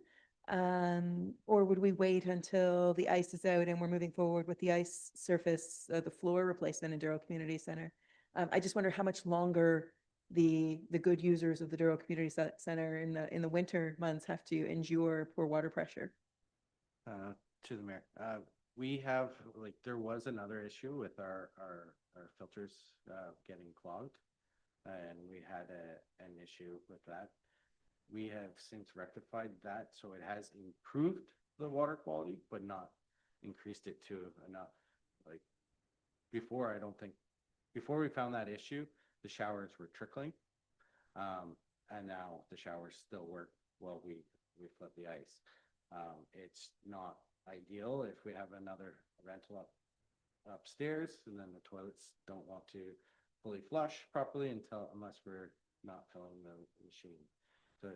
Or would we wait until the ice is out and we're moving forward with the ice surface, the floor replacement in Douro Community Center? I just wonder how much longer the good users of the Douro Community Center in the winter months have to endure poor water pressure. To the mayor, we have, like, there was another issue with our filters getting clogged, and we had an issue with that. We have since rectified that, so it has improved the water quality, but not increased it to enough. Like, before, I don't think, before we found that issue, the showers were trickling. And now the showers still work while we flip the ice. It's not ideal if we have another rental upstairs and then the toilets don't want to fully flush properly unless we're not filling the machine. So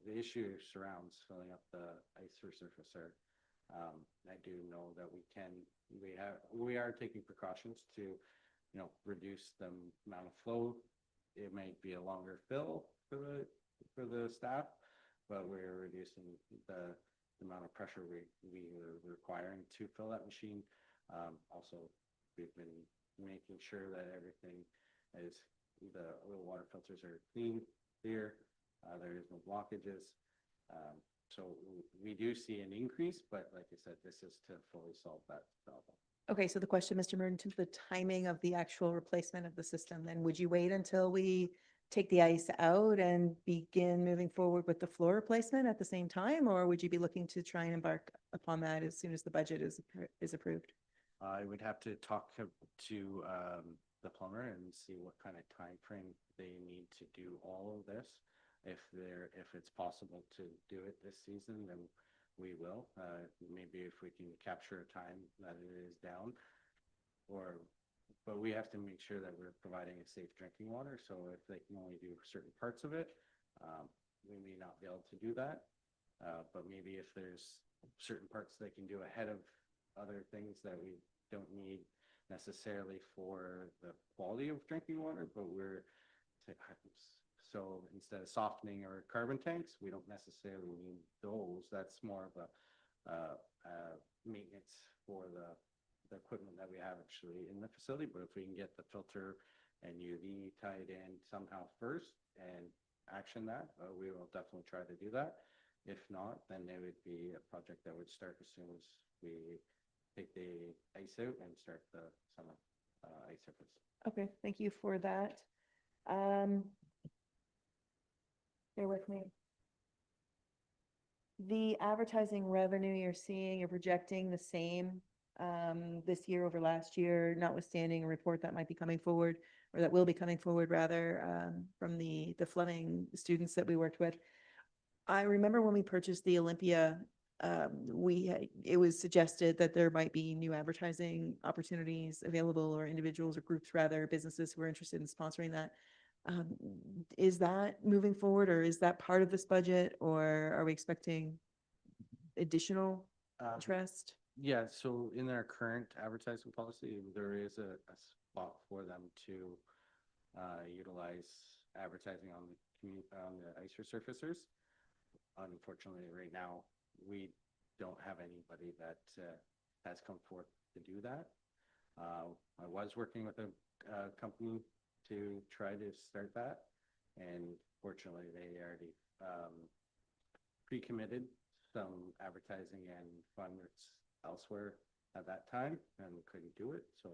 the issue surrounds filling up the ice resurfacer. I do know that we are taking precautions to, reduce the amount of flow. It may be a longer fill for the staff, but we're reducing the amount of pressure we are requiring to fill that machine. Also, we've been making sure that everything is, the oil water filters are clear. There is no blockages. So we do see an increase, but like I said, this is to fully solve that problem. Okay, so the question, Mr. Merton, the timing of the actual replacement of the system, then would you wait until we take the ice out and begin moving forward with the floor replacement at the same time? Or would you be looking to try and embark upon that as soon as the budget is approved? I would have to talk to the plumber and see what kind of time frame they need to do all of this. If it's possible to do it this season, then we will. Maybe if we can capture a time that it is down, but we have to make sure that we're providing a safe drinking water. So if they can only do certain parts of it, we may not be able to do that. But maybe if there's certain parts they can do ahead of other things that we don't need necessarily for the quality of drinking water, but so instead of softening or carbon tanks, we don't necessarily need those. That's more of a maintenance for the equipment that we have actually in the facility. But if we can get the filter and UV tied in somehow first and action that, we will definitely try to do that. If not, then it would be a project that would start as soon as we take the ice out and start the summer ice surface. Okay, thank you for that. Bear with me. The advertising revenue you're projecting the same this year over last year, notwithstanding a report that might be coming forward, or that will be coming forward rather, from the Fleming students that we worked with. I remember when we purchased the Olympia, it was suggested that there might be new advertising opportunities available, or individuals or groups rather, businesses who are interested in sponsoring that. Is that moving forward, or is that part of this budget, or are we expecting additional interest? Yeah, so in our current advertising policy, there is a spot for them to utilize advertising on the ice resurfacers. Unfortunately, right now, we don't have anybody that has come forth to do that. I was working with a company to try to start that, and fortunately, they already pre-committed some advertising and funds elsewhere at that time and couldn't do it. So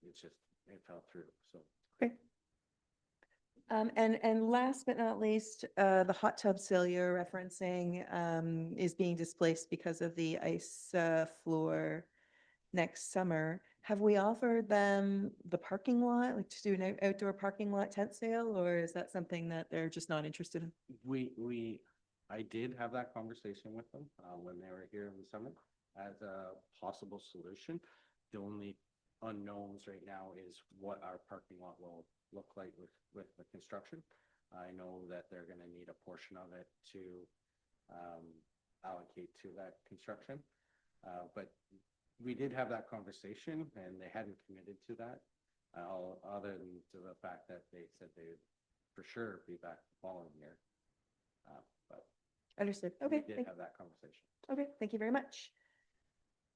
it fell through. So Okay. And last but not least, the hot tub sale you're referencing is being displaced because of the ice floor next summer. Have we offered them the parking lot, like to do an outdoor parking lot tent sale, or is that something that they're just not interested in? I did have that conversation with them, when they were here in the summer as a possible solution. The only unknowns right now is what our parking lot will look like with the construction. I know that they're gonna need a portion of it to, allocate to that construction. But we did have that conversation and they hadn't committed to that, other than to the fact that they said they would for sure be back the following year. But Understood. we Okay, did have that conversation. okay, thank you very much.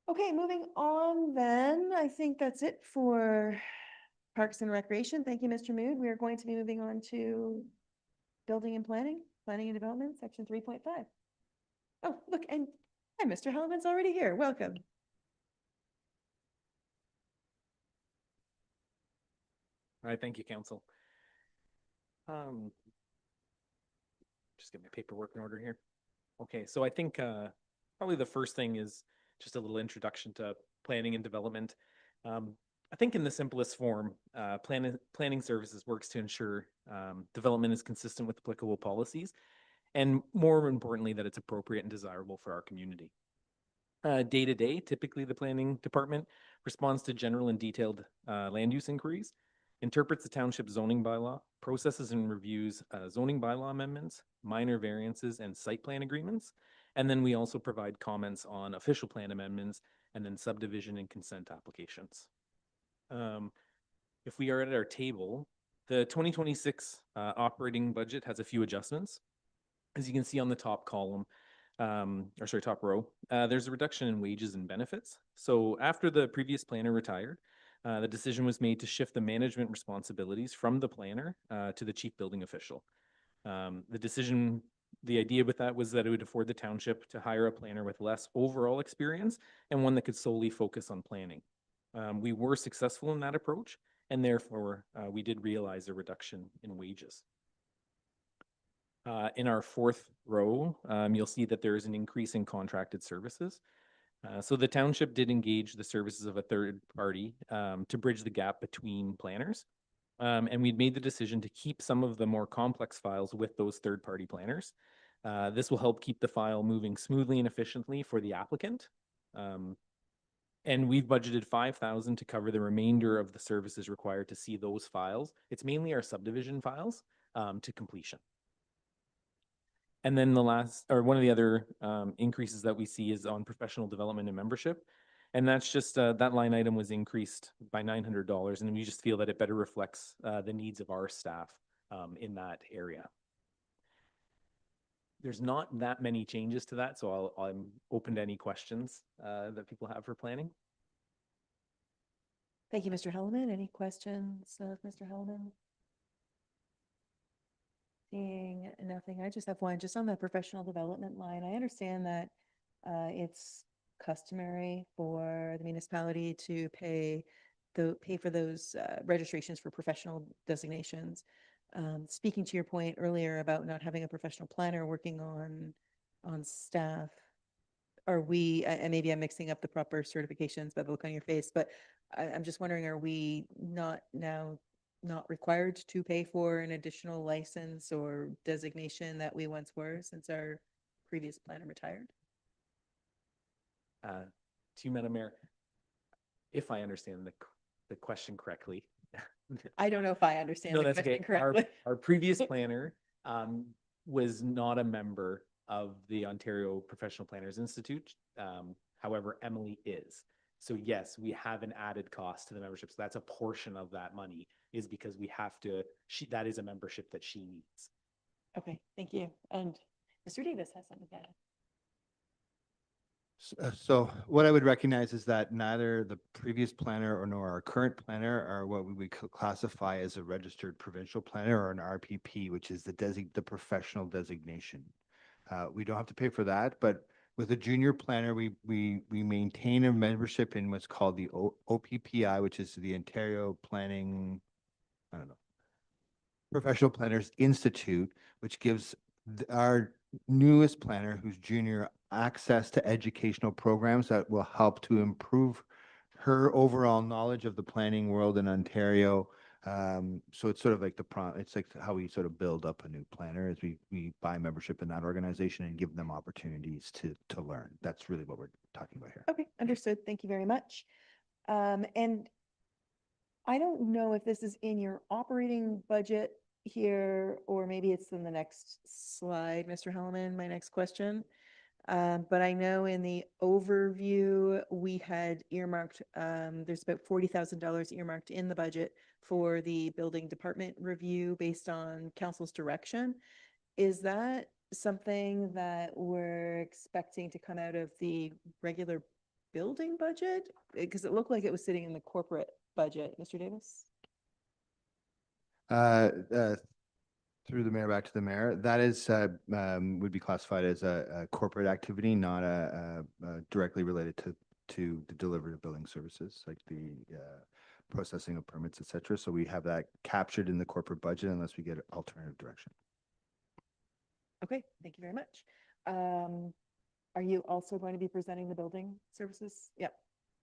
Okay, moving on then, I think that's it for Parks and Recreation. Thank you, Mr. Mood. We are going to be moving on to Building and Planning, Planning and Development, Section 3.5. Oh, look, and Mr. Hellman's already here. Welcome. All right, thank you, council. Just get my paperwork in order here. Okay, so I think probably the first thing is just a little introduction to planning and development. I think in the simplest form, planning services works to ensure development is consistent with applicable policies, and more importantly, that it's appropriate and desirable for our community. Day to day, typically the planning department responds to general and detailed land use inquiries, interprets the township zoning bylaw, processes and reviews zoning bylaw amendments, minor variances, and site plan agreements. And then we also provide comments on official plan amendments and then subdivision and consent applications. If we are at our table, the 2026 operating budget has a few adjustments. As you can see on the top column, top row, there's a reduction in wages and benefits. So after the previous planner retired, the decision was made to shift the management responsibilities from the planner to the chief building official. The idea with that was that it would afford the township to hire a planner with less overall experience and one that could solely focus on planning. We were successful in that approach, and therefore we did realize a reduction in wages. In our fourth row, you'll see that there is an increase in contracted services. So the township did engage the services of a third party to bridge the gap between planners. And we'd made the decision to keep some of the more complex files with those third party planners. This will help keep the file moving smoothly and efficiently for the applicant. And we've budgeted $5,000 to cover the remainder of the services required to see those files. It's mainly our subdivision files to completion. And then one of the other increases that we see is on professional development and membership. And that's just, that line item was increased by $900. And we just feel that it better reflects the needs of our staff in that area. There's not that many changes to that, so I'm open to any questions that people have for planning. Thank you, Mr. Hellman. Any questions of Mr. Hellman? Seeing nothing, I just have one, just on the professional development line. I understand that it's customary for the municipality to pay for those registrations for professional designations. Speaking to your point earlier about not having a professional planner working on staff, are we, and maybe I'm mixing up the proper certifications by the look on your face, but I'm just wondering, are we not required to pay for an additional license or designation that we once were since our previous planner retired? To you, Madam Mayor, if I understand the question correctly. I don't know if I understand No, the that's question okay. correctly. Our previous planner was not a member of the Ontario Professional Planners Institute. However, Emily is. So yes, we have an added cost to the membership. So that's a portion of that money is because we have to, that is a membership that she needs. Okay, thank you. And Mr. Davis has something to add. So what I would recognize is that neither the previous planner nor our current planner are what we would classify as a registered provincial planner or an RPP, which is the professional designation. We don't have to pay for that, but with a junior planner, we maintain a membership in what's called the OPPI, which is the Ontario Professional Planners Institute, which gives our newest planner, who's junior, access to educational programs that will help to improve her overall knowledge of the planning world in Ontario. So it's sort of like it's like how we sort of build up a new planner is we buy membership in that organization and give them opportunities to learn. That's really what we're talking about here. Okay, understood. Thank you very much. And I don't know if this is in your operating budget here, or maybe it's in the next slide, Mr. Hellman, my next question. But I know in the overview, we had earmarked, there's about $40,000 earmarked in the budget for the building department review based on council's direction. Is that something that we're expecting to come out of the regular building budget? Because it looked like it was sitting in the corporate budget. Mr. Davis? Through the mayor back to the mayor, that is would be classified as a corporate activity, not directly related to the delivery of building services, like the processing of permits, et cetera. So we have that captured in the corporate budget unless we get alternative direction. Okay, thank you very much. Are you also going to be presenting the building services? Yep.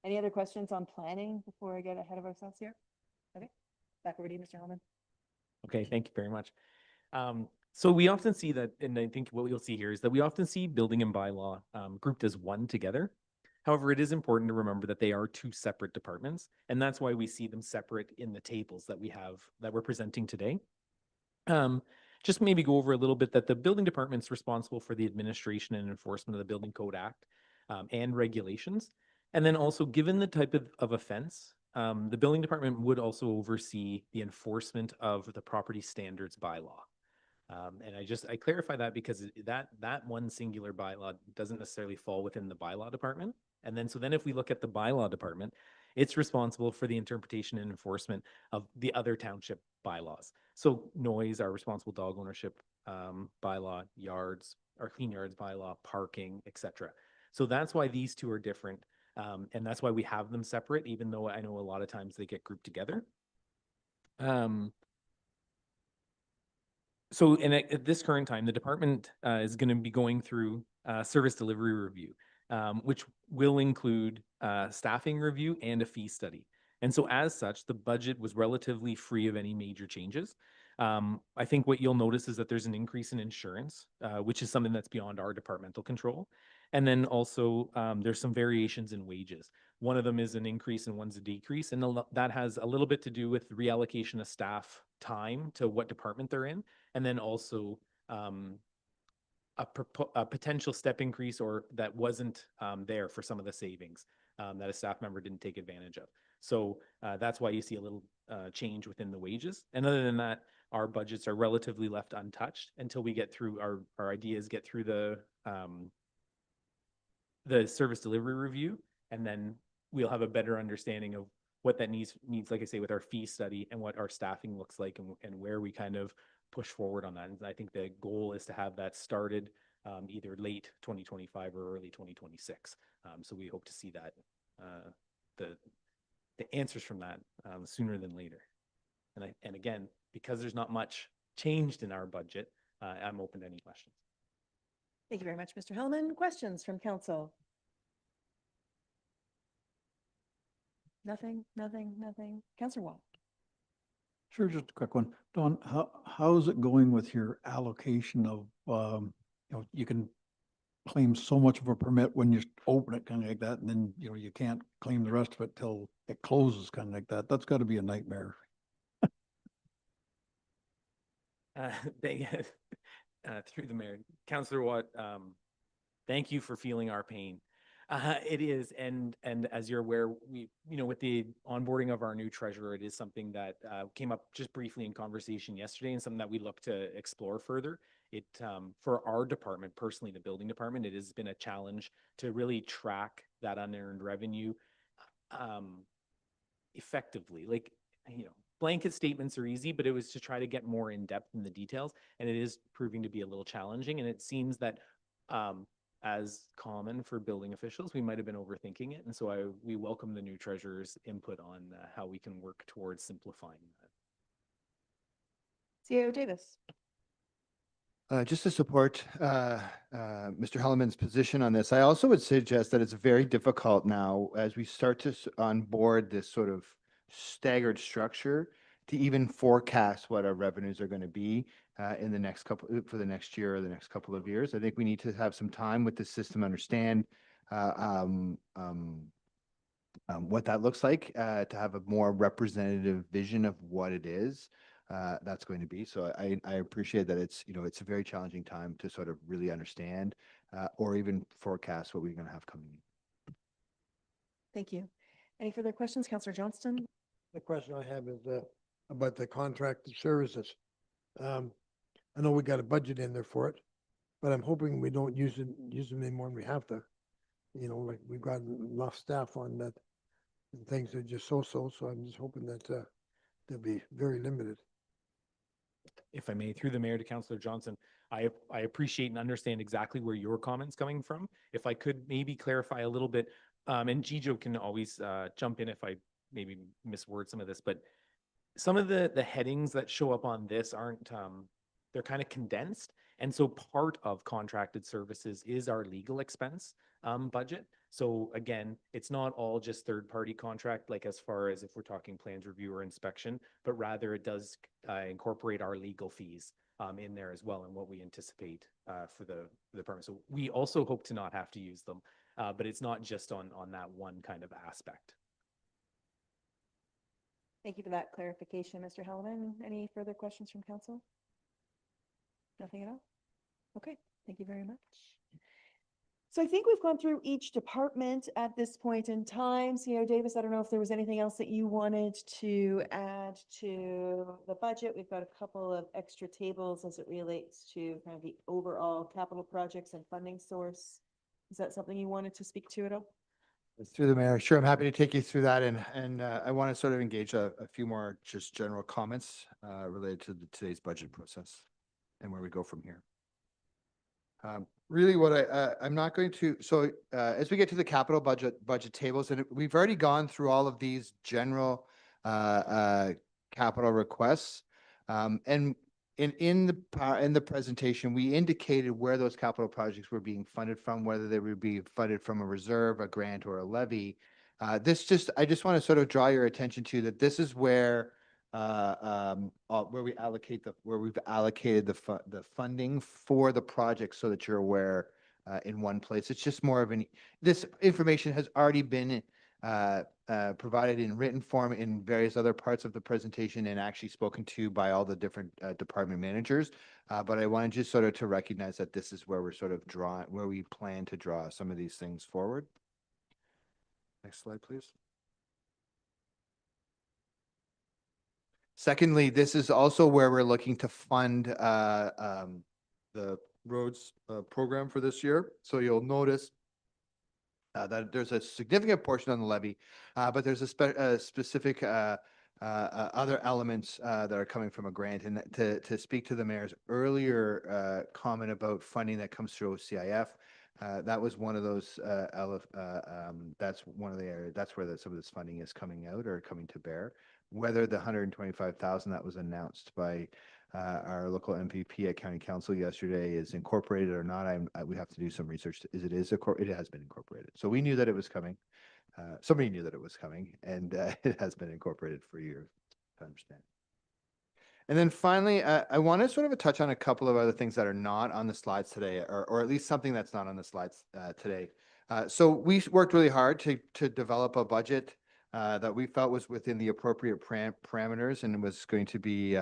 Any other questions on planning before I get ahead of ourselves here? Okay, back over to you, Mr. Hellman. Okay, thank you very much. So we often see that, and I think what you'll see here is that we often see building and bylaw grouped as one together. However, it is important to remember that they are two separate departments, and that's why we see them separate in the tables that we have that we're presenting today. Just maybe go over a little bit that the building department is responsible for the administration and enforcement of the Building Code Act and regulations. And then also, given the type of offense, the building department would also oversee the enforcement of the property standards bylaw. And I clarify that because that one singular bylaw doesn't necessarily fall within the bylaw department. And then, so then if we look at the bylaw department, it's responsible for the interpretation and enforcement of the other township bylaws. So noise, our responsible dog ownership bylaw, yards, our clean yards bylaw, parking, etc. So that's why these two are different. And that's why we have them separate, even though I know a lot of times they get grouped together. So at this current time, the department is going to be going through service delivery review, which will include staffing review and a fee study. And so as such, the budget was relatively free of any major changes. I think what you'll notice is that there's an increase in insurance, which is something that's beyond our departmental control. And then also there's some variations in wages. One of them is an increase and one's a decrease. And that has a little bit to do with reallocation of staff time to what department they're in. And then also a potential step increase or that wasn't there for some of the savings that a staff member didn't take advantage of. So that's why you see a little change within the wages. And other than that, our budgets are relatively left untouched until we get through our ideas, get through the service delivery review, and then we'll have a better understanding of what that needs, like I say, with our fee study and what our staffing looks like and where we kind of push forward on that. And I think the goal is to have that started either late 2025 or early 2026. So we hope to see that the answers from that sooner than later. And again, because there's not much changed in our budget, I'm open to any questions. Thank you very much, Mr. Hellman. Questions from council? Nothing. Councillor Wong. Sure, just a quick one. Dawn, how's it going with your allocation of, you can claim so much of a permit when you open it, kind of like that, and then, you can't claim the rest of it till it closes, kind of like that. That's got to be a nightmare. Through the mayor, Councillor Watt, thank you for feeling our pain. It is, and as you're aware, we, with the onboarding of our new treasurer, it is something that came up just briefly in conversation yesterday, and something that we look to explore further. It for our department, personally, the building department, it has been a challenge to really track that unearned revenue effectively. Like, blanket statements are easy, but it was to try to get more in depth in the details, and it is proving to be a little challenging. And it seems that as common for building officials, we might have been overthinking it. And so we welcome the new treasurer's input on how we can work towards simplifying that. CAO Davis. Just to support Mr. Helleman's position on this, I also would suggest that it's very difficult now as we start to onboard this sort of staggered structure to even forecast what our revenues are going to be in the next for the next year or the next couple of years. I think we need to have some time with the system, understand what that looks like to have a more representative vision of what it is that's going to be. So I appreciate that it's, it's a very challenging time to sort of really understand or even forecast what we're going to have coming in. Thank you. Any further questions, Councillor Johnston? The question I have is about the contracted services. I know we got a budget in there for it, but I'm hoping we don't use them any more than we have to. Like we've got enough staff on that, and things are just so, so I'm just hoping that they'll be very limited. If I may, through the mayor to Councillor Johnson, I appreciate and understand exactly where your comment's coming from. If I could maybe clarify a little bit, and Gijo can always jump in if I maybe misword some of this, but some of the headings that show up on this aren't, they're kind of condensed. And so part of contracted services is our legal expense budget. So again, it's not all just third-party contract, like as far as if we're talking plans review or inspection, but rather it does incorporate our legal fees in there as well and what we anticipate for the permit. So we also hope to not have to use them, but it's not just on that one kind of aspect. Thank you for that clarification, Mr. Helleman. Any further questions from council? Nothing at all? Okay, thank you very much. So I think we've gone through each department at this point in time. CEO Davis, I don't know if there was anything else that you wanted to add to the budget. We've got a couple of extra tables as it relates to kind of the overall capital projects and funding source. Is that something you wanted to speak to at all? Through the mayor, sure, I'm happy to take you through that, and I want to sort of engage a few more just general comments related to today's budget process and where we go from here. Really what I'm not going to, so as we get to the capital budget tables, and we've already gone through all of these general capital requests. And in the presentation, we indicated where those capital projects were being funded from, whether they would be funded from a reserve, a grant, or a levy. I just want to sort of draw your attention to that this is where we've allocated the funding for the project so that you're aware in one place. It's just more of this information has already been provided in written form in various other parts of the presentation and actually spoken to by all the different department managers. But I want to just sort of to recognize that this is where we're sort of where we plan to draw some of these things forward. Next slide, please. Secondly, this is also where we're looking to fund the roads program for this year. So you'll notice that there's a significant portion on the levy, but there's a specific other elements that are coming from a grant. And to speak to the mayor's earlier comment about funding that comes through OCIF, that was one of those, that's one of the areas, that's where some of this funding is coming out or coming to bear. Whether the 125,000 that was announced by our local MPP at County Council yesterday is incorporated or not, we have to do some research. It has been incorporated. So we knew that it was coming. Somebody knew that it was coming, and it has been incorporated for years, to understand. And then finally, I want to sort of touch on a couple of other things that are not on the slides today, or at least something that's not on the slides today. So we worked really hard to develop a budget that we felt was within the appropriate parameters and was going to be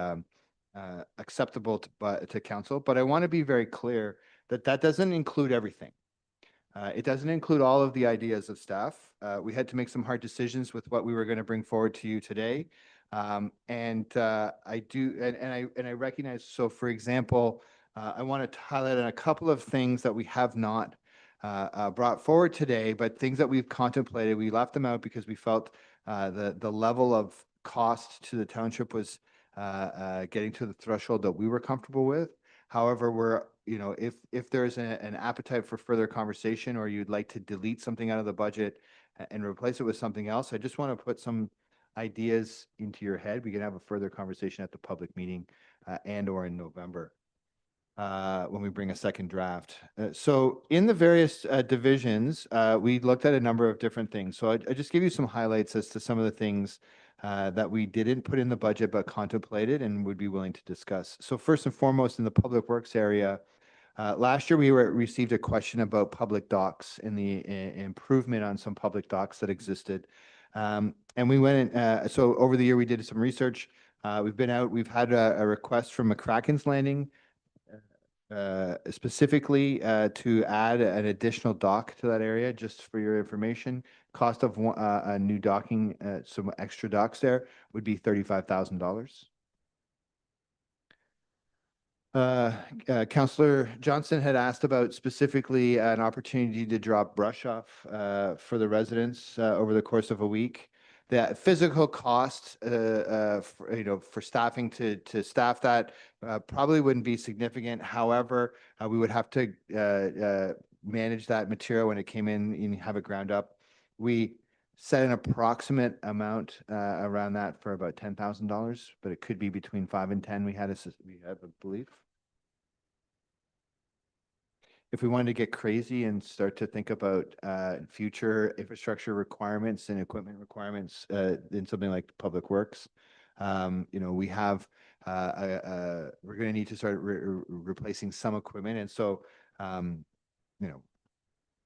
acceptable to council. But I want to be very clear that that doesn't include everything. It doesn't include all of the ideas of staff. We had to make some hard decisions with what we were going to bring forward to you today. I recognize, so for example, I want to highlight on a couple of things that we have not brought forward today, but things that we've contemplated. We left them out because we felt the level of cost to the township was getting to the threshold that we were comfortable with. However, if there's an appetite for further conversation, or you'd like to delete something out of the budget and replace it with something else, I just want to put some ideas into your head. We can have a further conversation at the public meeting and or in November. when we bring a second draft. So in the various divisions, we looked at a number of different things. So I just give you some highlights as to some of the things that we didn't put in the budget but contemplated and would be willing to discuss. So first and foremost, in the public works area, last year we received a question about public docks and the improvement on some public docks that existed. And we went, so over the year we did some research. We've been out, we've had a request from McCracken's Landing specifically to add an additional dock to that area, just for your information. Cost of a new docking, some extra docks there would be $35,000. Councillor Johnson had asked about specifically an opportunity to drop brush off for the residents over the course of a week. The physical cost, for staffing to staff that probably wouldn't be significant. However, we would have to manage that material when it came in and have it ground up. We set an approximate amount around that for about $10,000, but it could be between 5 and 10. We had a belief. If we wanted to get crazy and start to think about future infrastructure requirements and equipment requirements in something like Public Works, we have we're going to need to start replacing some equipment, and so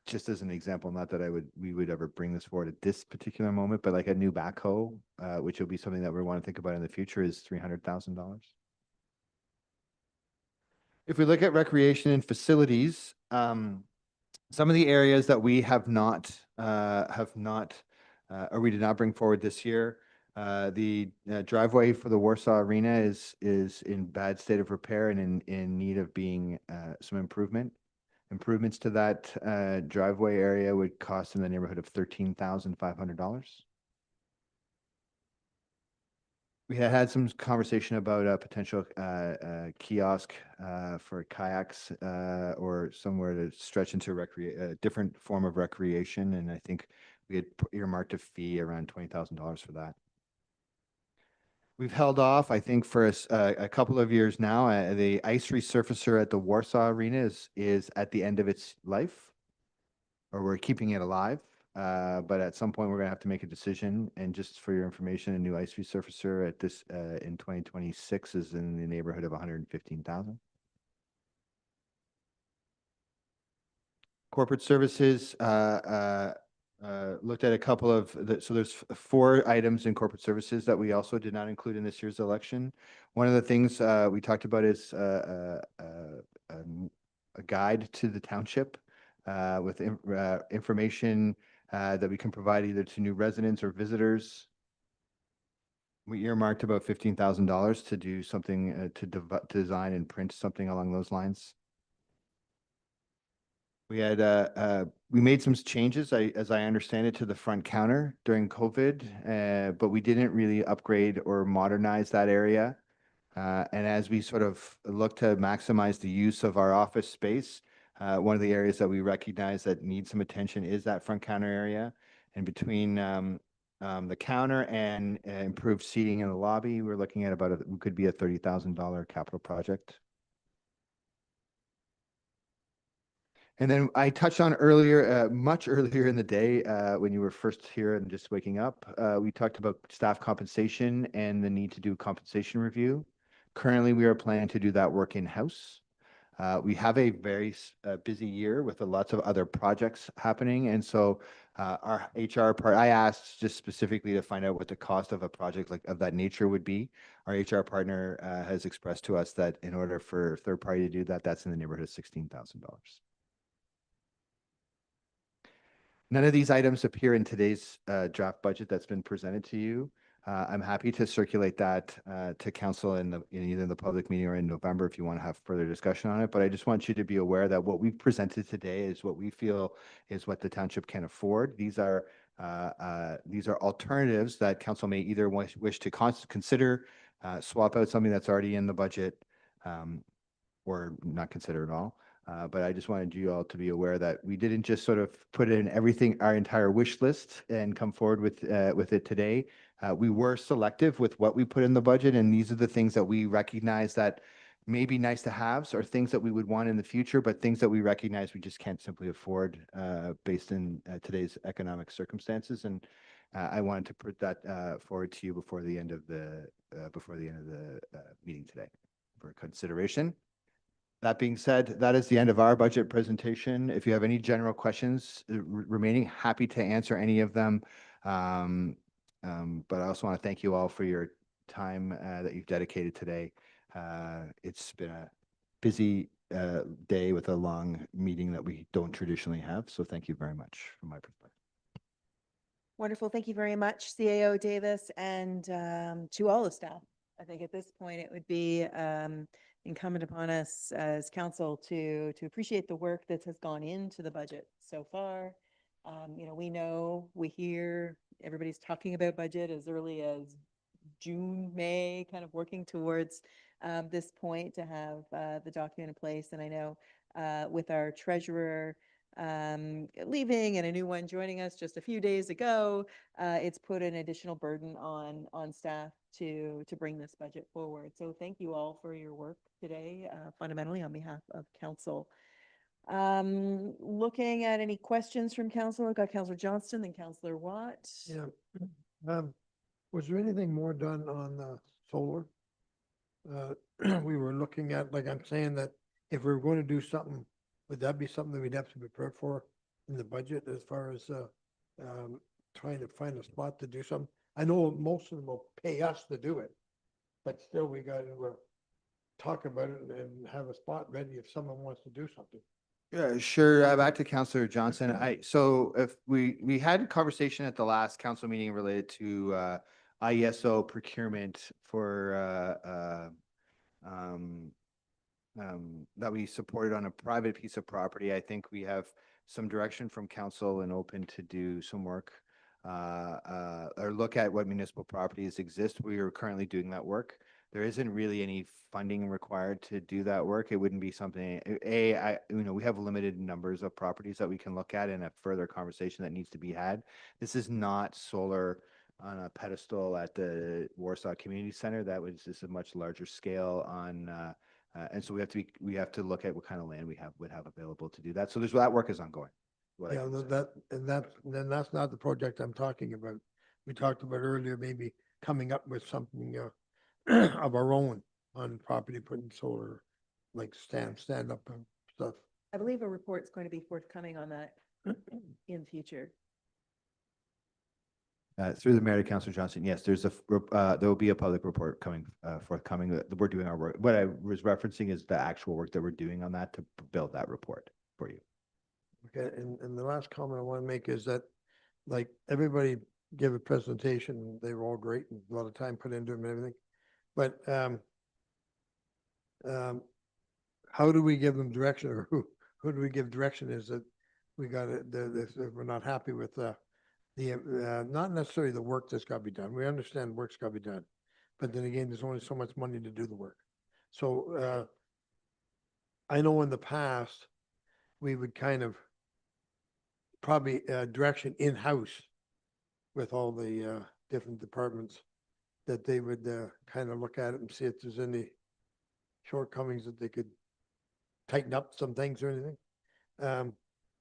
just as an example, not that we would ever bring this forward at this particular moment, but like a new backhoe, which will be something that we want to think about in the future, is $300,000. If we look at recreation and facilities, some of the areas that we have not, or we did not bring forward this year, the driveway for the Warsaw Arena is in bad state of repair and in need of being some improvement. Improvements to that driveway area would cost in the neighborhood of $13,500. We had some conversation about a potential kiosk for kayaks or somewhere to stretch into a different form of recreation. And I think we had earmarked a fee around $20,000 for that. We've held off, I think, for a couple of years now. The ice resurfacer at the Warsaw Arena is at the end of its life, or we're keeping it alive. But at some point, we're going to have to make a decision. And just for your information, a new ice resurfacer at this in 2026 is in the neighborhood of $115,000. Corporate services looked at a couple of so there's 4 items in corporate services that we also did not include in this year's election. One of the things we talked about is a guide to the township with information that we can provide either to new residents or visitors. We earmarked about $15,000 to do something to design and print something along those lines. We had we made some changes, as I understand it, to the front counter during COVID, but we didn't really upgrade or modernize that area. And as we sort of look to maximize the use of our office space, one of the areas that we recognize that needs some attention is that front counter area. And between the counter and improved seating in the lobby, we're looking at about could be a $30,000 capital project. And then I touched on earlier, much earlier in the day, when you were first here and just waking up, we talked about staff compensation and the need to do a compensation review. Currently, we are planning to do that work in-house. We have a very busy year with lots of other projects happening. And so our HR part, I asked just specifically to find out what the cost of a project of that nature would be. Our HR partner has expressed to us that in order for a third party to do that, that's in the neighborhood of $16,000. None of these items appear in today's draft budget that's been presented to you. I'm happy to circulate that to council in either the public meeting or in November if you want to have further discussion on it. But I just want you to be aware that what we've presented today is what we feel is what the township can afford. These are alternatives that council may either wish to consider, swap out something that's already in the budget, or not consider at all. But I just wanted you all to be aware that we didn't just sort of put in everything, our entire wish list, and come forward with it today. We were selective with what we put in the budget, and these are the things that we recognize that maybe nice to haves or things that we would want in the future, but things that we recognize we just can't simply afford based in today's economic circumstances. And I wanted to put that forward to you before the end of the meeting today for consideration. That being said, that is the end of our budget presentation. If you have any general questions remaining, happy to answer any of them. But I also want to thank you all for your time that you've dedicated today. It's been a busy day with a long meeting that we don't traditionally have. So thank you very much from my perspective. Wonderful. Thank you very much, CAO Davis, and to all the staff. I think at this point, it would be incumbent upon us as council to appreciate the work that has gone into the budget so far. We hear everybody's talking about budget as early as June, May, kind of working towards this point to have the document in place. And I know with our treasurer leaving and a new one joining us just a few days ago, it's put an additional burden on staff to bring this budget forward. So thank you all for your work today, fundamentally on behalf of council. Looking at any questions from council, I've got Councillor Johnston, then Councillor Watt. Yeah. Was there anything more done on solar? We were looking at, like I'm saying, that if we were going to do something, would that be something that we'd have to prepare for in the budget as far as trying to find a spot to do something? I know most of them will pay us to do it, but still we got to talk about it and have a spot ready if someone wants to do something. Yeah, sure. Back to Councillor Johnson. So if we had a conversation at the last council meeting related to IESO procurement for that we supported on a private piece of property. I think we have some direction from council and open to do some work or look at what municipal properties exist. We are currently doing that work. There isn't really any funding required to do that work. It wouldn't be something, we have limited numbers of properties that we can look at in a further conversation that needs to be had. This is not solar on a pedestal at the Warsaw Community Center. This is a much larger scale on, and so we have to look at what kind of land we would have available to do that. So that work is ongoing. Yeah, then that's not the project I'm talking about. We talked about earlier, maybe coming up with something of our own on property, putting solar, like stand up and stuff. I believe a report's going to be forthcoming on that in the future. Through the mayor to Councillor Johnson, yes, there will be a public report forthcoming. We're doing our work. What I was referencing is the actual work that we're doing on that to build that report for you. Okay, and the last comment I want to make is that, like, everybody gave a presentation, they were all great and a lot of time put into them and everything. But how do we give them direction, or who do we give direction? Is that we got it, we're not happy with not necessarily the work that's got to be done. We understand work's got to be done, but then again, there's only so much money to do the work. So I know in the past we would kind of probably direction in-house with all the different departments, that they would kind of look at it and see if there's any shortcomings that they could tighten up some things or anything.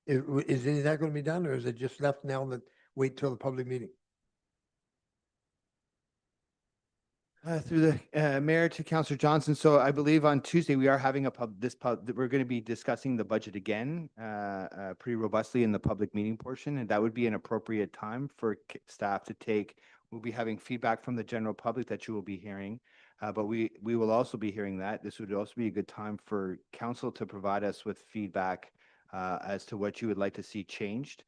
Is any of that going to be done, or is it just left now that wait till the public meeting? Through the mayor to Councillor Johnson. So I believe on Tuesday we are having we're going to be discussing the budget again pretty robustly in the public meeting portion, and that would be an appropriate time for staff to take. We'll be having feedback from the general public that you will be hearing, but we will also be hearing that. This would also be a good time for council to provide us with feedback as to what you would like to see changed.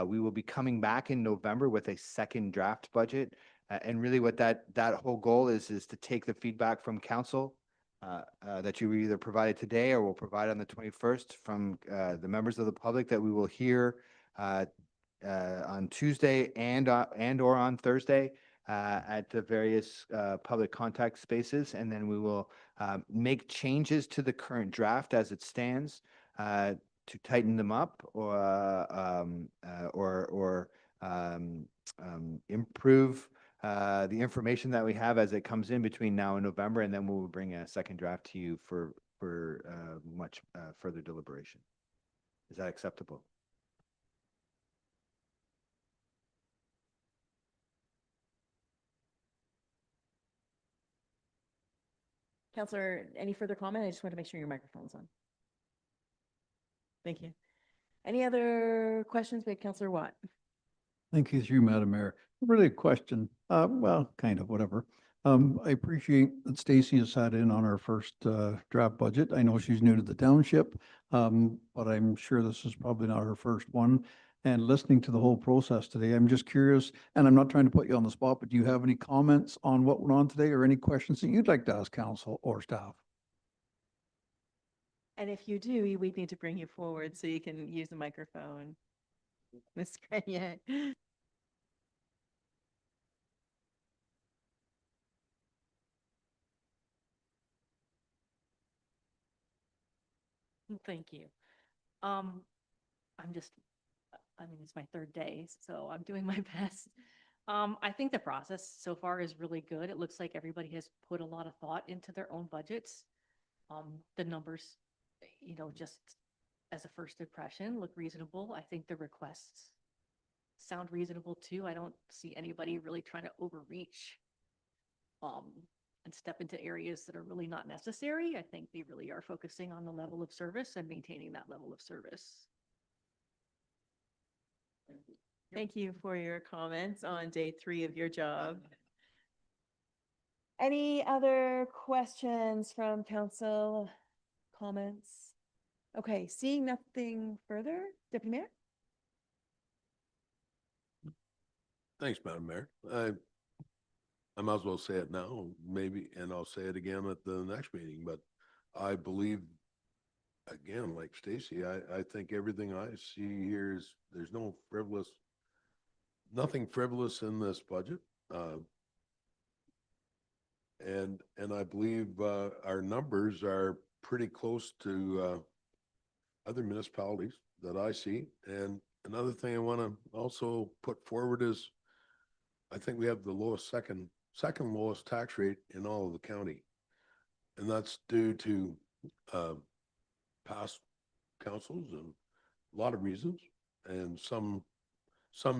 We will be coming back in November with a second draft budget. And really what that whole goal is to take the feedback from council that you either provided today or will provide on the 21st from the members of the public that we will hear on Tuesday and or on Thursday at the various public contact spaces. And then we will make changes to the current draft as it stands to tighten them up or improve the information that we have as it comes in between now and November, and then we'll bring a second draft to you for much further deliberation. Is that acceptable? Counselor, any further comment? I just want to make sure your microphone's on. Thank you. Any other questions by Counselor Watt? Thank you through Madam Mayor. Really a question, well, kind of, whatever. I appreciate that Stacy has sat in on our first draft budget. I know she's new to the township, but I'm sure this is probably not her first one. And listening to the whole process today, I'm just curious, and I'm not trying to put you on the spot, but do you have any comments on what went on today or any questions that you'd like to ask council or staff? And if you do, we'd need to bring you forward so you can use the microphone. Ms. Grenier. Thank you. I'm just, I mean, it's my third day, so I'm doing my best. I think the process so far is really good. It looks like everybody has put a lot of thought into their own budgets. The numbers, just as a first impression, look reasonable. I think the requests sound reasonable too. I don't see anybody really trying to overreach and step into areas that are really not necessary. I think they really are focusing on the level of service and maintaining that level of service. Thank you for your comments on day 3 of your job. Any other questions from council? Comments? Okay, seeing nothing further, Deputy Mayor? Thanks, Madam Mayor. I might as well say it now, maybe, and I'll say it again at the next meeting, but I believe, again, like Stacy, I think everything I see here is, there's nothing frivolous in this budget. And I believe our numbers are pretty close to other municipalities that I see. And another thing I want to also put forward is, I think we have the lowest second lowest tax rate in all of the county. And that's due to past councils and a lot of reasons, and some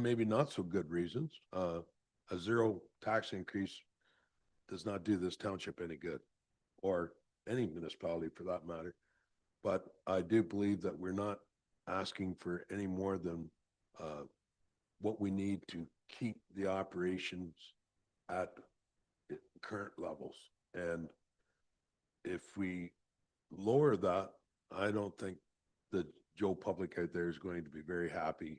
maybe not so good reasons. A zero tax increase does not do this township any good, or any municipality for that matter. But I do believe that we're not asking for any more than what we need to keep the operations at current levels. And if we lower that, I don't think the Joe public out there is going to be very happy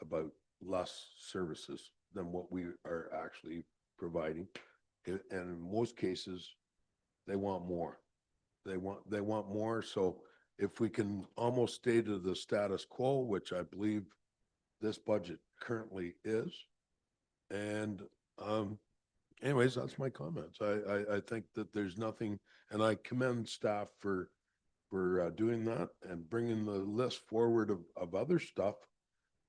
about less services than what we are actually providing. And in most cases, they want more. They want more. So if we can almost stay to the status quo, which I believe this budget currently is. And anyways, that's my comments. I think that there's nothing, and I commend staff for doing that and bringing the list forward of other stuff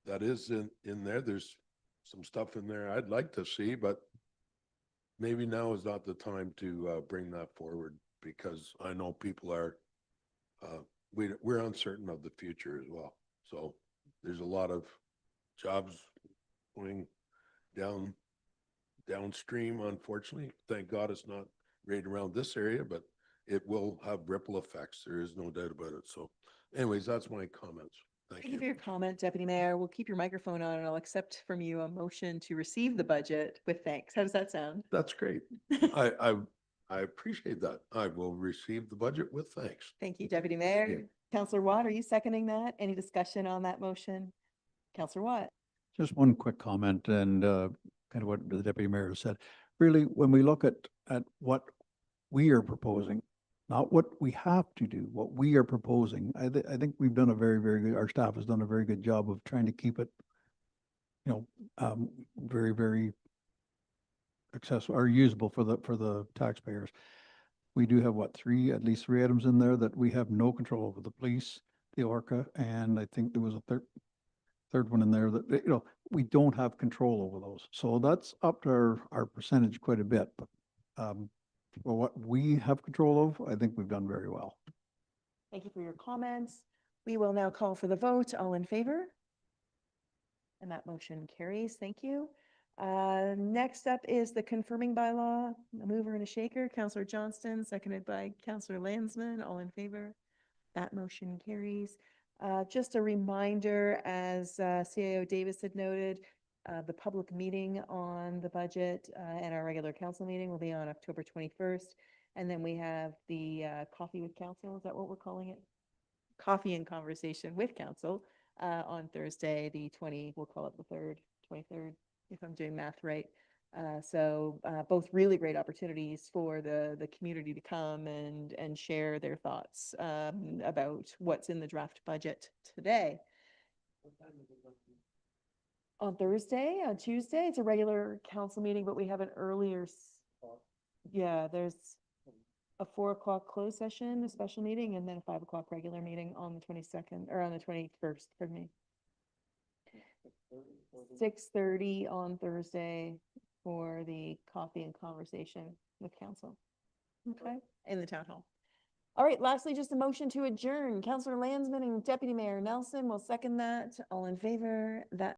that is in there. There's some stuff in there I'd like to see, but maybe now is not the time to bring that forward, because I know people are, we're uncertain of the future as well. So there's a lot of jobs going downstream, unfortunately. Thank God it's not right around this area, but it will have ripple effects. There is no doubt about it. So anyways, that's my comments. Thank Thank you for you. your comment, Deputy Mayor. We'll keep your microphone on and I'll accept from you a motion to receive the budget with thanks. How does that sound? That's great. I appreciate that. I will receive the budget with thanks. Thank you, Deputy Mayor. Councillor Watt, are you seconding that? Any discussion on that motion? Councillor Watt? Just one quick comment and kind of what the deputy mayor said. Really, when we look at what we are proposing, not what we have to do, what we are proposing, I think we've done a very, very good, our staff has done a very good job of trying to keep it, very, very accessible or usable for the taxpayers. We do have at least three items in there that we have no control over: the police, the ORCA, and I think there was third one in there that, you know, we don't have control over those. So that's upped our percentage quite a bit, but for what we have control of, I think we've done very well. Thank you for your comments. We will now call for the vote. All in favor? And that motion carries. Thank you. Next up is the confirming bylaw, a mover and a shaker. Councillor Johnston, seconded by Councillor Landsman. All in favor? That motion carries. Just a reminder, as CAO Davis had noted, the public meeting on the budget and our regular council meeting will be on October 21st. And then we have the coffee with council. Is that what we're calling it? Coffee and conversation with council on Thursday, the we'll call it the 23rd, if I'm doing math right. So both really great opportunities for the community to come and share their thoughts about what's in the draft budget today. On Thursday, on Tuesday, it's a regular council meeting, but we have an earlier, yeah, there's a 4 o'clock closed session, a special meeting, and then a 5 o'clock regular meeting on the 22nd, or on the 21st, pardon me. 6:30 on Thursday for the coffee and conversation with council. Okay, in the town hall. All right, lastly, just a motion to adjourn. Councillor Landsman and Deputy Mayor Nelson will second that. All in favor? That